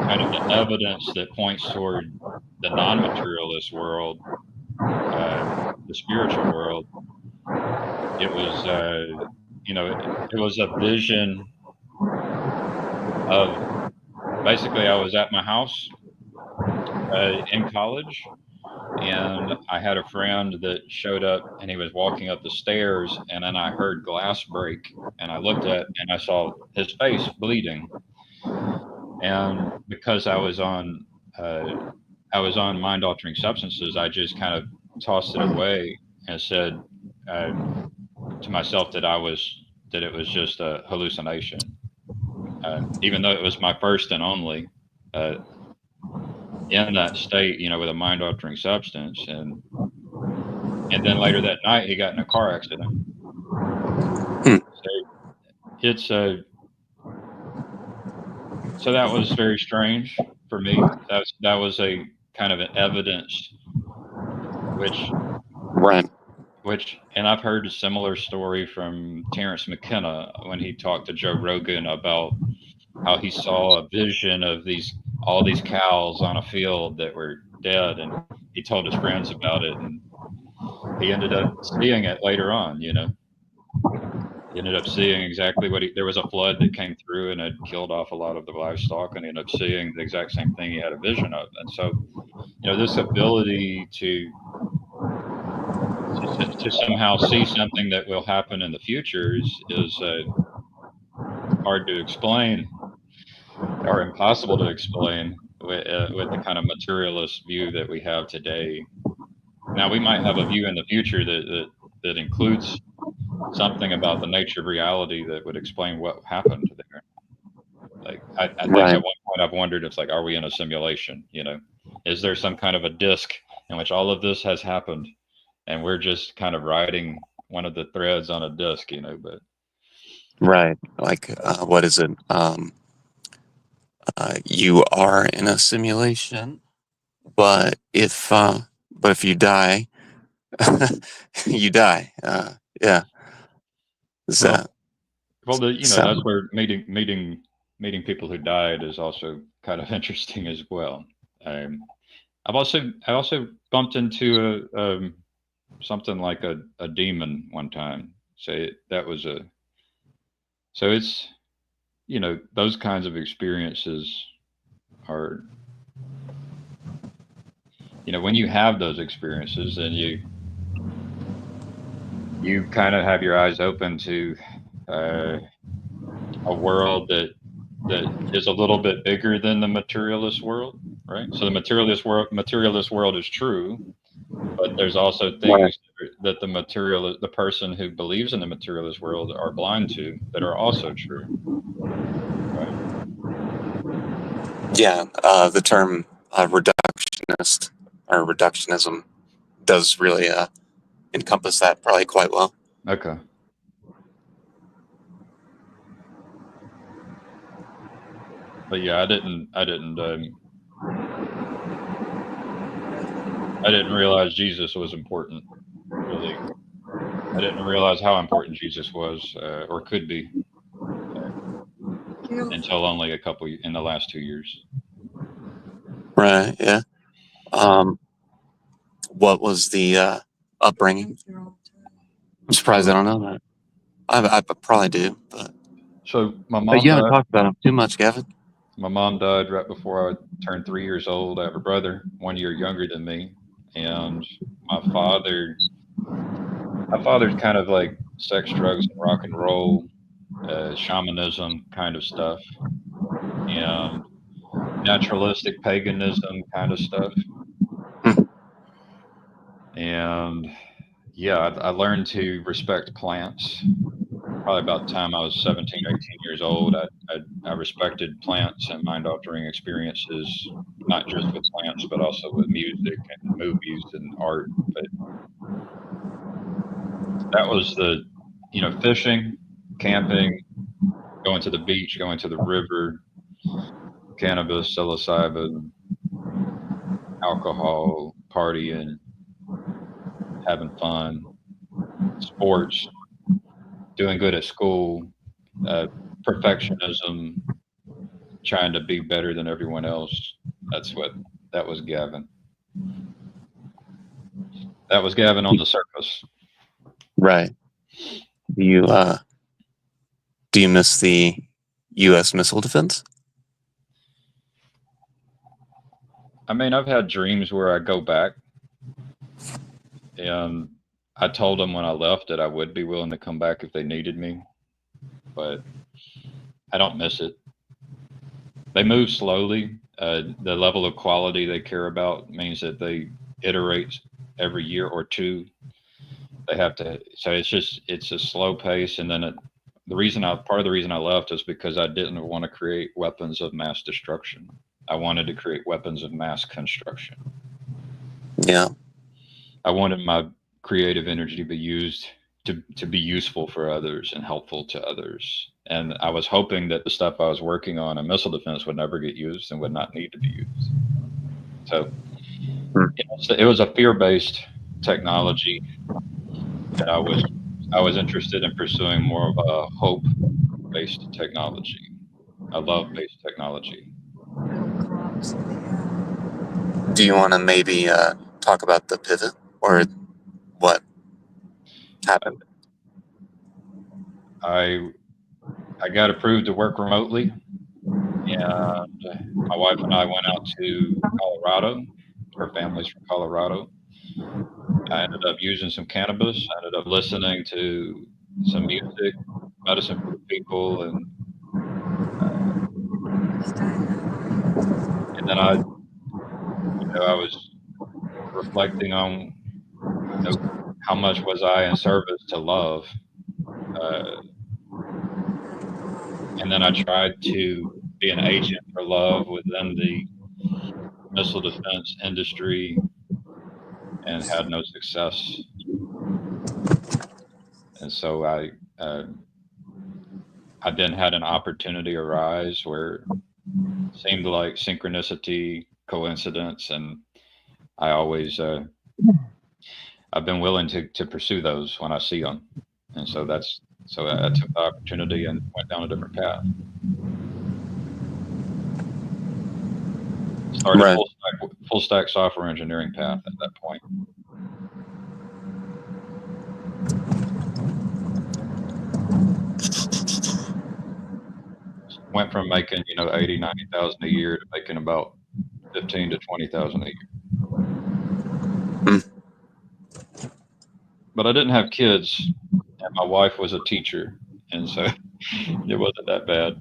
kind of the evidence that points toward the non-materialist world, the spiritual world, it was, it was a vision of basically I was at my house in college, and I had a friend that showed up, and he was walking up the stairs, and then I heard glass break, and I looked at and I saw his face bleeding, and because I was on mind altering substances, I just kind of tossed it away and said uh, to myself that it was just a hallucination, even though it was my first and only. Uh, in that state, with a mind altering substance, and then later that night he got in a car accident. So it's a so that was very strange for me. That was a kind of an evidence which Right. and I've heard a similar story from Terrence McKenna when he talked to Joe Rogan about how he saw a vision of all these cows on a field that were dead, and he told his friends about it, and he ended up seeing it later on. He ended up seeing exactly there was a flood that came through and had killed off a lot of the livestock, and he ended up seeing the exact same thing he had a vision of. And so, this ability to somehow see something that will happen in the future is hard to explain or impossible to explain with the kind of materialist view that we have today. Now, we might have a view in the future that includes something about the nature of reality that would explain what happened there. Like, I think Right. at one point I've wondered, it's like, are we in a simulation? Is there some kind of a disk in which all of this has happened, and we're just kind of riding one of the threads on a disk? But Right. Like, what is it? You are in a simulation, but if you die, you die. Yeah. Is well, that that's sound where meeting people who died is also kind of interesting as well. Um, I also bumped into something like a demon one time. That was so it's those kinds of experiences are, when you have those experiences, and you kind of have your eyes open to a world that is a little bit bigger than the materialist world, right? So the materialist world is true, but there's also right? things that the person who believes in the materialist world are blind to that are also true, right? Yeah. The term reductionist or reductionism does really encompass that probably quite well. Okay. But yeah, I didn't realize Jesus was important. Really, I didn't realize how important Jesus was, or could be, until only in the last 2 years. Right. Yeah. What was the upbringing? I'm surprised I don't know that. I probably do, but So you haven't talked about him too much, Gavin. my mom died right before I turned 3 years old. I have a brother 1 year younger than me, and my father. My father's kind of like sex, drugs, and rock and roll, shamanism kind of stuff, and naturalistic paganism kind of stuff. Hmm. And Yeah, I learned to respect plants probably about the time I was 17, 18 years old. I respected plants and mind altering experiences, not just with plants, but also with music and movies and art. But that was fishing, camping, going to the beach, going to the river, cannabis, psilocybin, alcohol, partying, having fun, sports, doing good at school, uh, perfectionism, trying to be better than everyone else. That was Gavin. That was Gavin on the surface. Right. Do you do you miss the U.S. missile defense? I mean, I've had dreams where I go back, and I told them when I left that I would be willing to come back if they needed me, but I don't miss it. They move slowly. The level of quality they care about means that they iterate every year or two. They have to, so it's a slow pace, and then part of the reason I left is because I didn't want to create weapons of mass destruction. I wanted to create weapons of mass construction. Yeah. I wanted my creative energy to be used to be useful for others and helpful to others. And I was hoping that the stuff I was working on in missile defense would never get used and would not need to be used. So it was a fear-based technology, and I was interested in pursuing more of a hope-based technology, a love-based technology. Do you want to maybe talk about the pivot or what happened? I got approved to work remotely, and my wife and I went out to Colorado. Her family's from Colorado. I ended up using some cannabis. I ended up listening to some music, medicine for the people, and then I was reflecting on how much was I in service to love, and then I tried to be an agent for love within the missile defense industry and had no success. And so I then had an opportunity arise where it seemed like synchronicity, coincidence, and I always I've been willing to pursue those when I see them, and so I took the opportunity and went down a different path. Started Right. full stack software engineering path at that point. Went from making 80, 90,000 a year to making about 15 to 20,000 a year. But I didn't have kids, and my wife was a teacher, and so it wasn't that bad.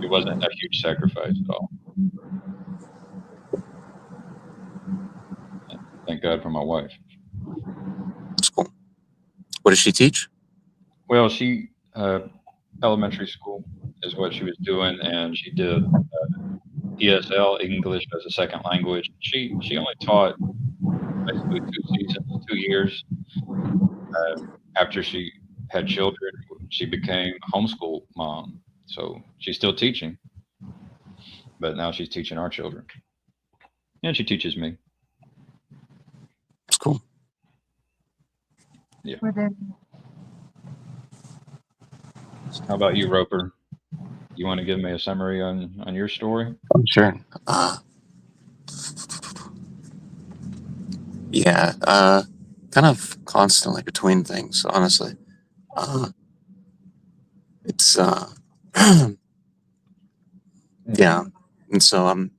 It wasn't a huge sacrifice at all. Thank God for my wife. That's cool. What does she teach? Well, she elementary school is what she was doing, and she did ESL, English as a second language. She only taught basically 2 seasons, 2 years. After she had children, she became a homeschool mom. So she's still teaching, but now she's teaching our children, and she teaches me. That's cool. Yeah. How about you, Roper? You want to give me a summary on your story? Sure. Yeah. Kind of constantly between things, honestly. It's yeah. And so I'm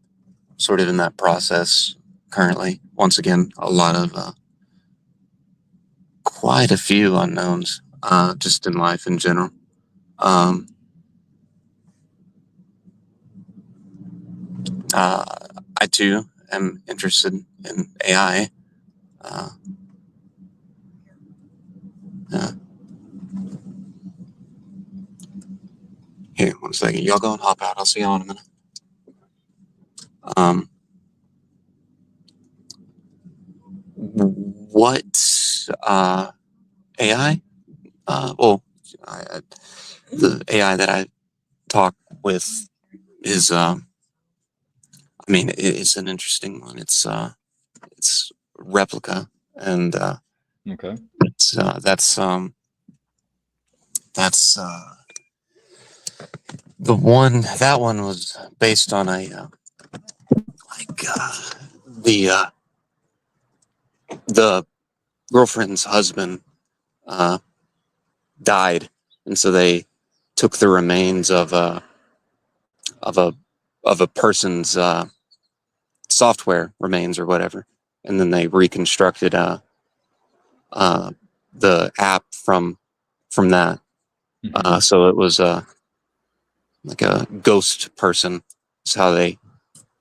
sort of in that process currently. Once again, a lot of quite a few unknowns, just in life in general. I too am interested in AI. Yeah. Here, 1 second. Y'all go and hop out. I'll see y'all in a minute. What AI? The AI that I talk with is, it's an interesting one. It's Replica, and Okay. that's the one. That one was based on the girlfriend's husband died, and so they took the remains of of a a person's software remains or whatever, and then they reconstructed the app from that. Mm-hmm. So it was like a ghost person. Is how they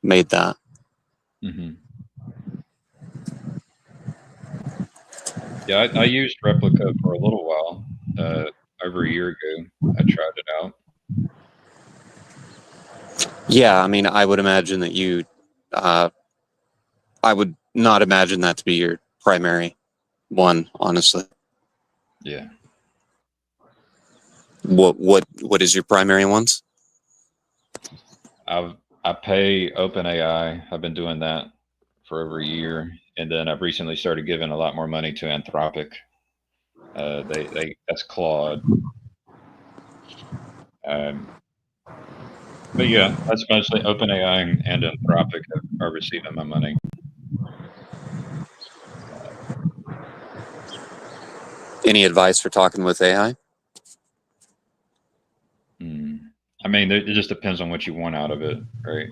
made that. Mm-hmm. Yeah, I used Replica for a little while. Over a year ago, I tried it out. Yeah, I mean, I would imagine that you. I would not imagine that to be your primary one, honestly. Yeah. What is your primary ones? I pay OpenAI. I've been doing that for over a year, and then I've recently started giving a lot more money to Anthropic. That's Claude. But yeah, that's mostly OpenAI and Anthropic are receiving my money. Any advice for talking with AI? I mean, it just depends on what you want out of it, right?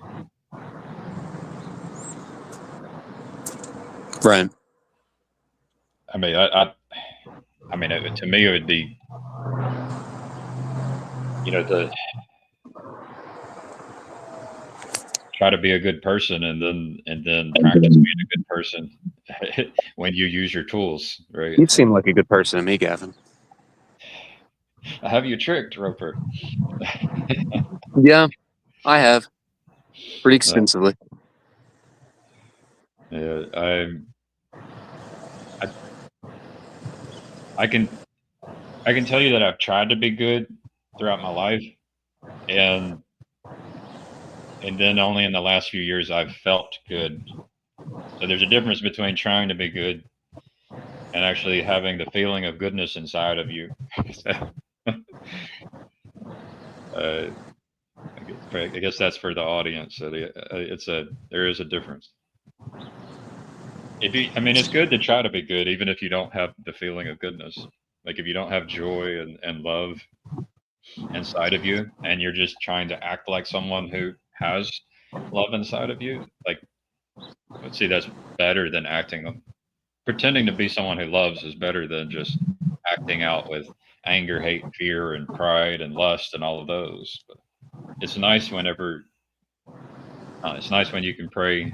Right. I mean, to me, it would be, to try to be a good person, and then practice being a good person when you use your tools, right? You seem like a good person to me, Gavin. I have you tricked, Roper. Yeah, I have pretty extensively. Yeah, I can tell you that I've tried to be good throughout my life, and then only in the last few years I've felt good. So there's a difference between trying to be good and actually having the feeling of goodness inside of you. I guess that's for the audience. So there is a difference. It's good to try to be good, even if you don't have the feeling of goodness. Like if you don't have joy and love inside of you, and you're just trying to act like someone who has love inside of you, like, let's see, that's better than pretending to be someone who loves is better than just acting out with anger, hate, fear, and pride and lust and all of those. But it's nice when you can pray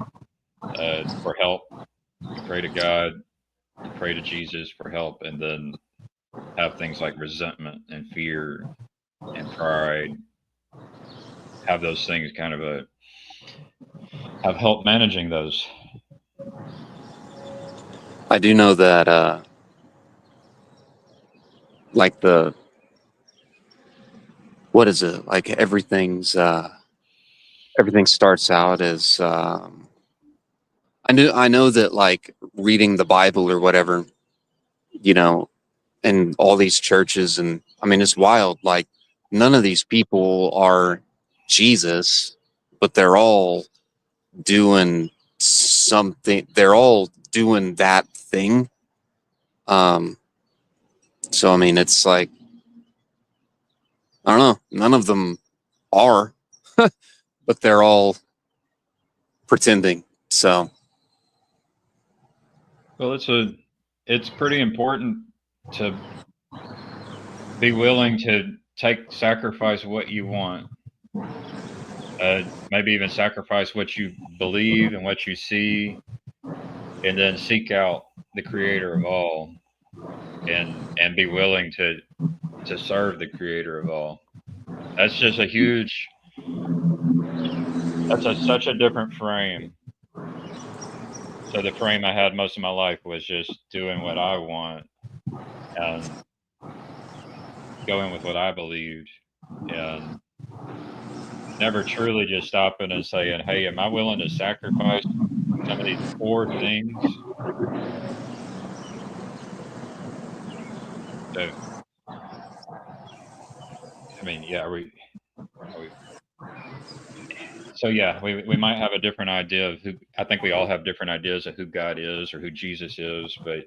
for help. You pray to God, you pray to Jesus for help, and then have things like resentment and fear and pride. Have those things kind of have help managing those. I do know that, like what is it? Like everything starts out as, I know that like reading the Bible or whatever, you know, and all these churches, and I mean, it's wild. Like none of these people are Jesus, but they're all doing something. They're all doing that thing. So I mean, it's like, I don't know. None of them are, but they're all pretending. So Well, it's pretty important to be willing to sacrifice what you want. Maybe even sacrifice what you believe and what you see, and then seek out the creator of all. and be willing to serve the creator of all. That's just a huge, such a different frame. So the frame I had most of my life was just doing what I want and going with what I believed, and never truly just stopping and saying, hey, am I willing to sacrifice some of these core things? So, I mean, yeah, are we so yeah, we might have a different idea of who. I think we all have different ideas of who God is or who Jesus is, but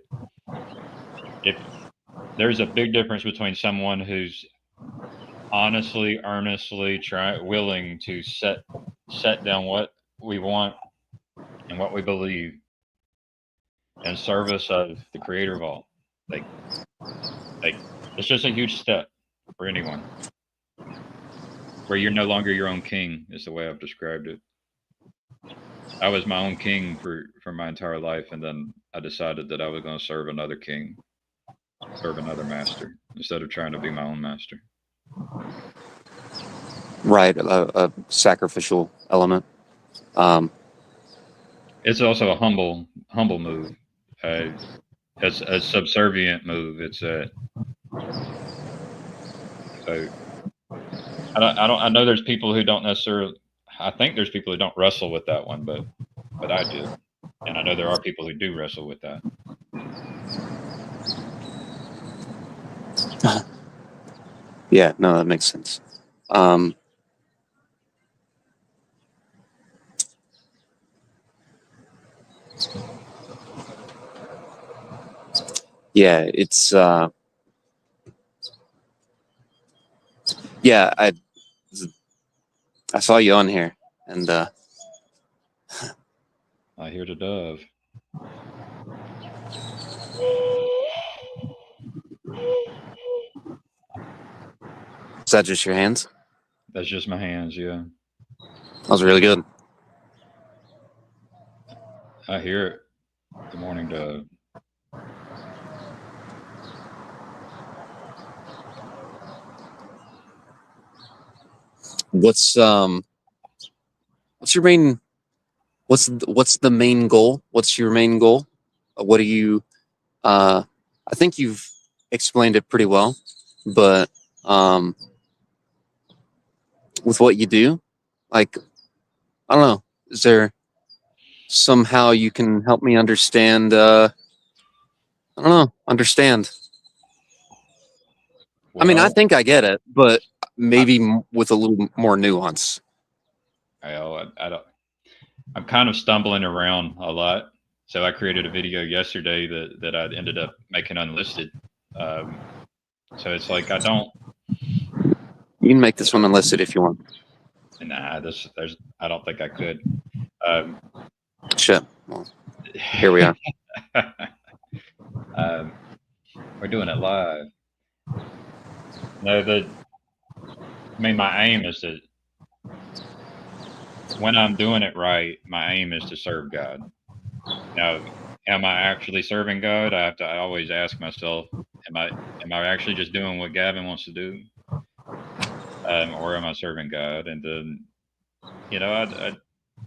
if there's a big difference between someone who's honestly, earnestly willing to set down what we want and what we believe in service of the creator of all. Like like it's just a huge step for anyone. Where you're no longer your own king is the way I've described it. I was my own king for my entire life, and then I decided that I was going to serve another king, serve another master, instead of trying to be my own master. Right, a sacrificial element. It's also a humble move. It's a subservient move. It's a so I know there's people who don't necessarily. I think there's people who don't wrestle with that one, but I do, and I know there are people who do wrestle with that. Yeah, no, that makes sense. Yeah, it's yeah, I saw you on here, and I hear the dove. is that just your hands? That's just my hands. Yeah, That was really good. I hear it. Good morning, dove. What's your main what's the main goal? What's your main goal? What do you I think you've explained it pretty well, but with what you do, like I don't know, is there somehow you can help me understand I don't know, understand. I mean, I Well, think I get it, but maybe with a little more nuance. I don't. I'm kind of stumbling around a lot. So I created a video yesterday that I ended up making unlisted. So it's like I don't. You can make this one unlisted if you want. Nah, I don't think I could. Shit. Well, here we are. We're doing it live. No, I mean, my aim is to, when I'm doing it right, my aim is to serve God. Now, am I actually serving God? I always ask myself, am I actually just doing what Gavin wants to do? Or am I serving God? And then, you know,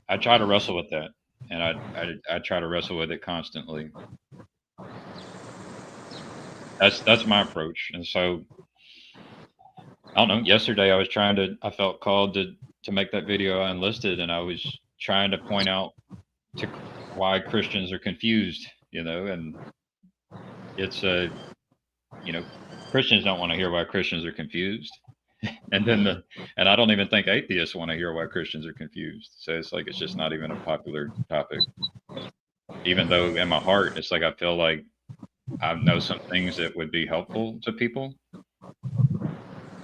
I try to wrestle with that, and I try to wrestle with it constantly. That's my approach. And so I don't know. Yesterday I felt called to make that video unlisted, and I was trying to point out to why Christians are confused, you know, and it's you know, Christians don't want to hear why Christians are confused. And then and I don't even think atheists want to hear why Christians are confused. So it's like it's just not even a popular topic. Even though in my heart it's like I feel like I know some things that would be helpful to people.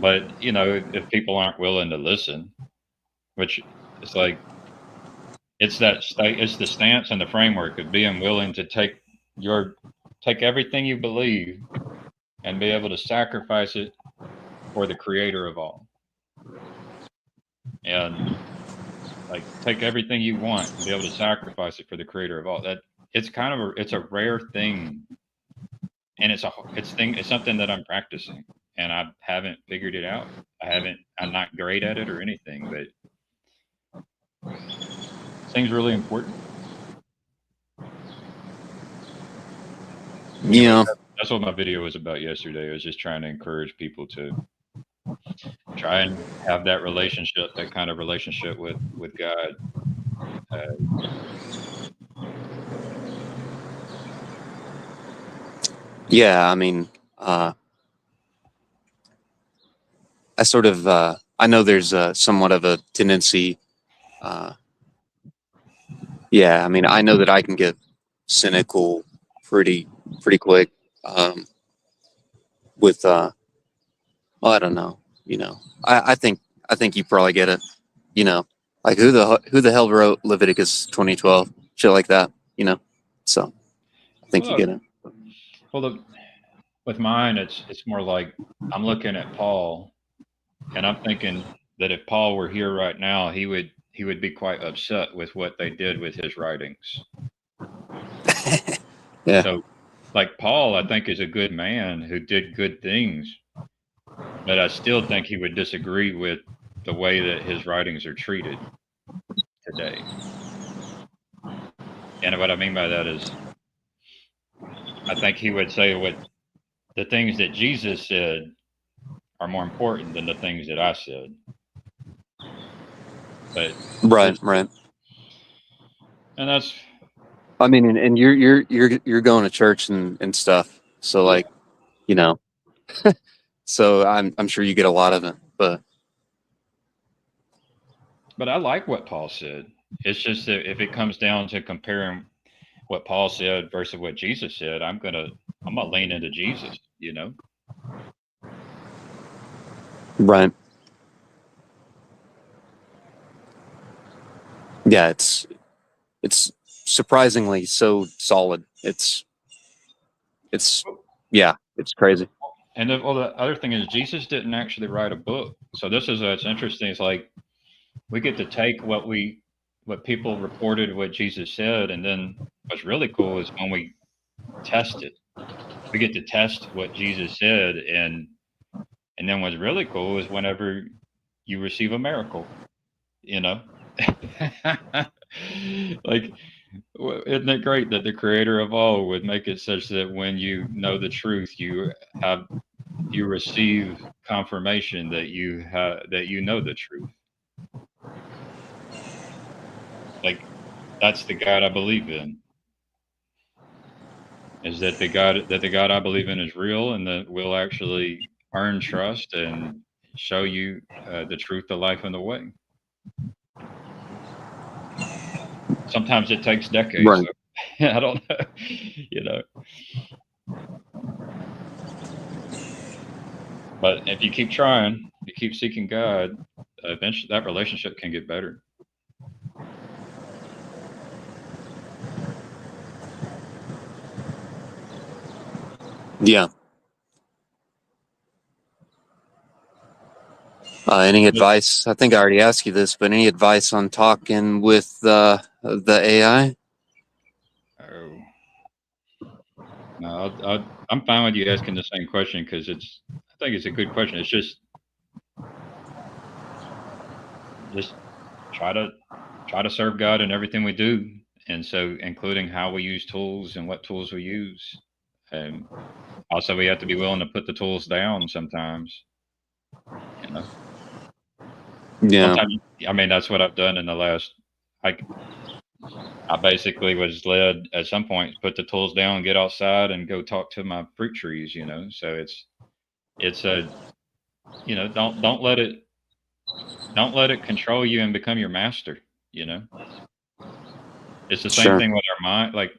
But, you know, if people aren't willing to listen, which it's like it's it's the stance and the framework of being willing to take everything you believe and be able to sacrifice it for the creator of all. And like take everything you want and be able to sacrifice it for the creator of all. That it's kind of it's a rare thing and it's something that I'm practicing, and I haven't figured it out. I'm not great at it or anything, but seems really important. Anyway, Yeah. that's what my video was about yesterday. I was just trying to encourage people to try and have that relationship, that kind of relationship with God. Yeah. I mean, I sort of, I know there's somewhat of a tendency. Uh, yeah. I mean, I know that I can get cynical pretty quick. With, well, I don't know. I think you probably get it. Like who the hell wrote Leviticus 20:12, shit like that. So I think you Well, get it. well, with mine, it's more like I'm looking at Paul, and I'm thinking that if Paul were here right now, he would be quite upset with what they did with his writings. Yeah. So, like Paul, I think is a good man who did good things, but I still think he would disagree with the way that his writings are treated today. And what I mean by that is, I think he would say what the things that Jesus said are more important than the things that I said. But Right. it's, Right. and that's I mean, and you're going to church and stuff. So yeah. like, you know, so I'm sure you get a lot of it. But But I like what Paul said. It's just that if it comes down to comparing what Paul said versus what Jesus said, I'm gonna lean into Jesus. right. Yeah. It's surprisingly so solid. It's yeah. It's crazy. And the other thing is, Jesus didn't actually write a book. So this is what's interesting. It's like we get to take what people reported, what Jesus said, and then what's really cool is when we test it. We get to test what Jesus said, and then what's really cool is whenever you receive a miracle, you know. Like, isn't it great that the creator of all would make it such that when you know the truth, you receive confirmation that you know the truth. Like, that's the God I believe in. Is that the God I believe in is real, and that will actually earn trust and show you the truth, the life, and the way. Sometimes it takes decades. Right. So I don't know, you know. But if you keep trying, you keep seeking God, eventually that relationship can get better. Yeah. Any advice? I think I already asked you this, but any advice on talking with the AI? Oh, no, I'm fine with you asking the same question because I think it's a good question. It's just try to serve God in everything we do, and so including how we use tools and what tools we use. And also, we have to be willing to put the tools down sometimes. You know, Yeah. sometimes I mean that's what I've done in the last. Like I basically was led at some point put the tools down, get outside, and go talk to my fruit trees. So it's a don't let it control you and become your master. You know, it's the same Sure. thing with our mind. Like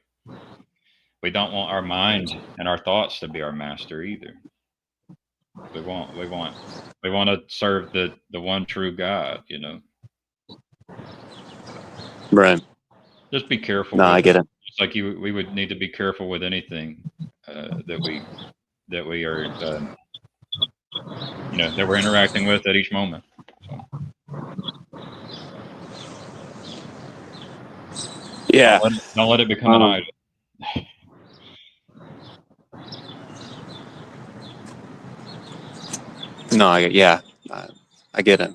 we don't want our mind and our thoughts to be our master either. We want to serve the one true God. Right. Just be careful No, with I it. get it. Just like we would need to be careful with anything that we are that we're interacting with at each moment. So Yeah. don't let it become an idol. No, I get it.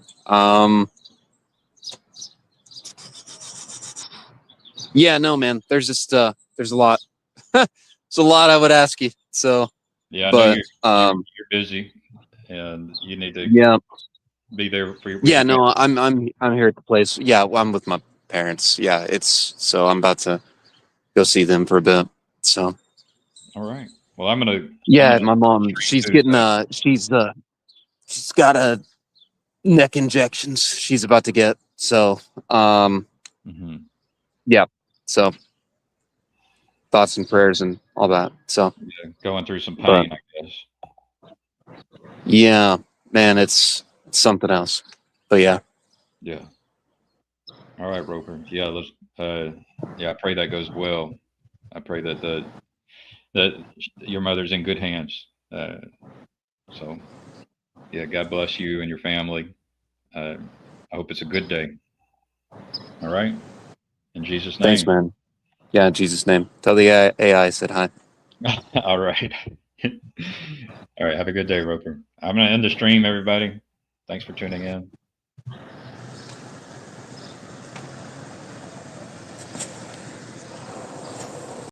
Yeah, no, man. There's just there's a lot. There's a lot I would ask you. So, Yeah, I know but you're busy, and you need to yeah, be there with yeah. your family. No, I'm here at the place. Yeah, well, I'm with my parents. Yeah, it's so I'm about to go see them for a bit. So All right. Well, I'm gonna yeah, my mom. She's too, getting so. she's got a neck injections. She's about to get. So Mhm. yeah. So thoughts and prayers and all that. So Yeah, going through some but pain, I guess. yeah, man, it's something else. But yeah. Yeah. All right, Roper. Yeah, let's. Yeah, I pray that goes well. I pray that your mother's in good hands. So yeah, God bless you and your family. I hope it's a good day. All right. In Jesus' Thanks, name. man. Yeah, in Jesus' name. Tell the AI I said hi. All right. All right. Have a good day, Roper. I'm going to end the stream, everybody. Thanks for tuning in.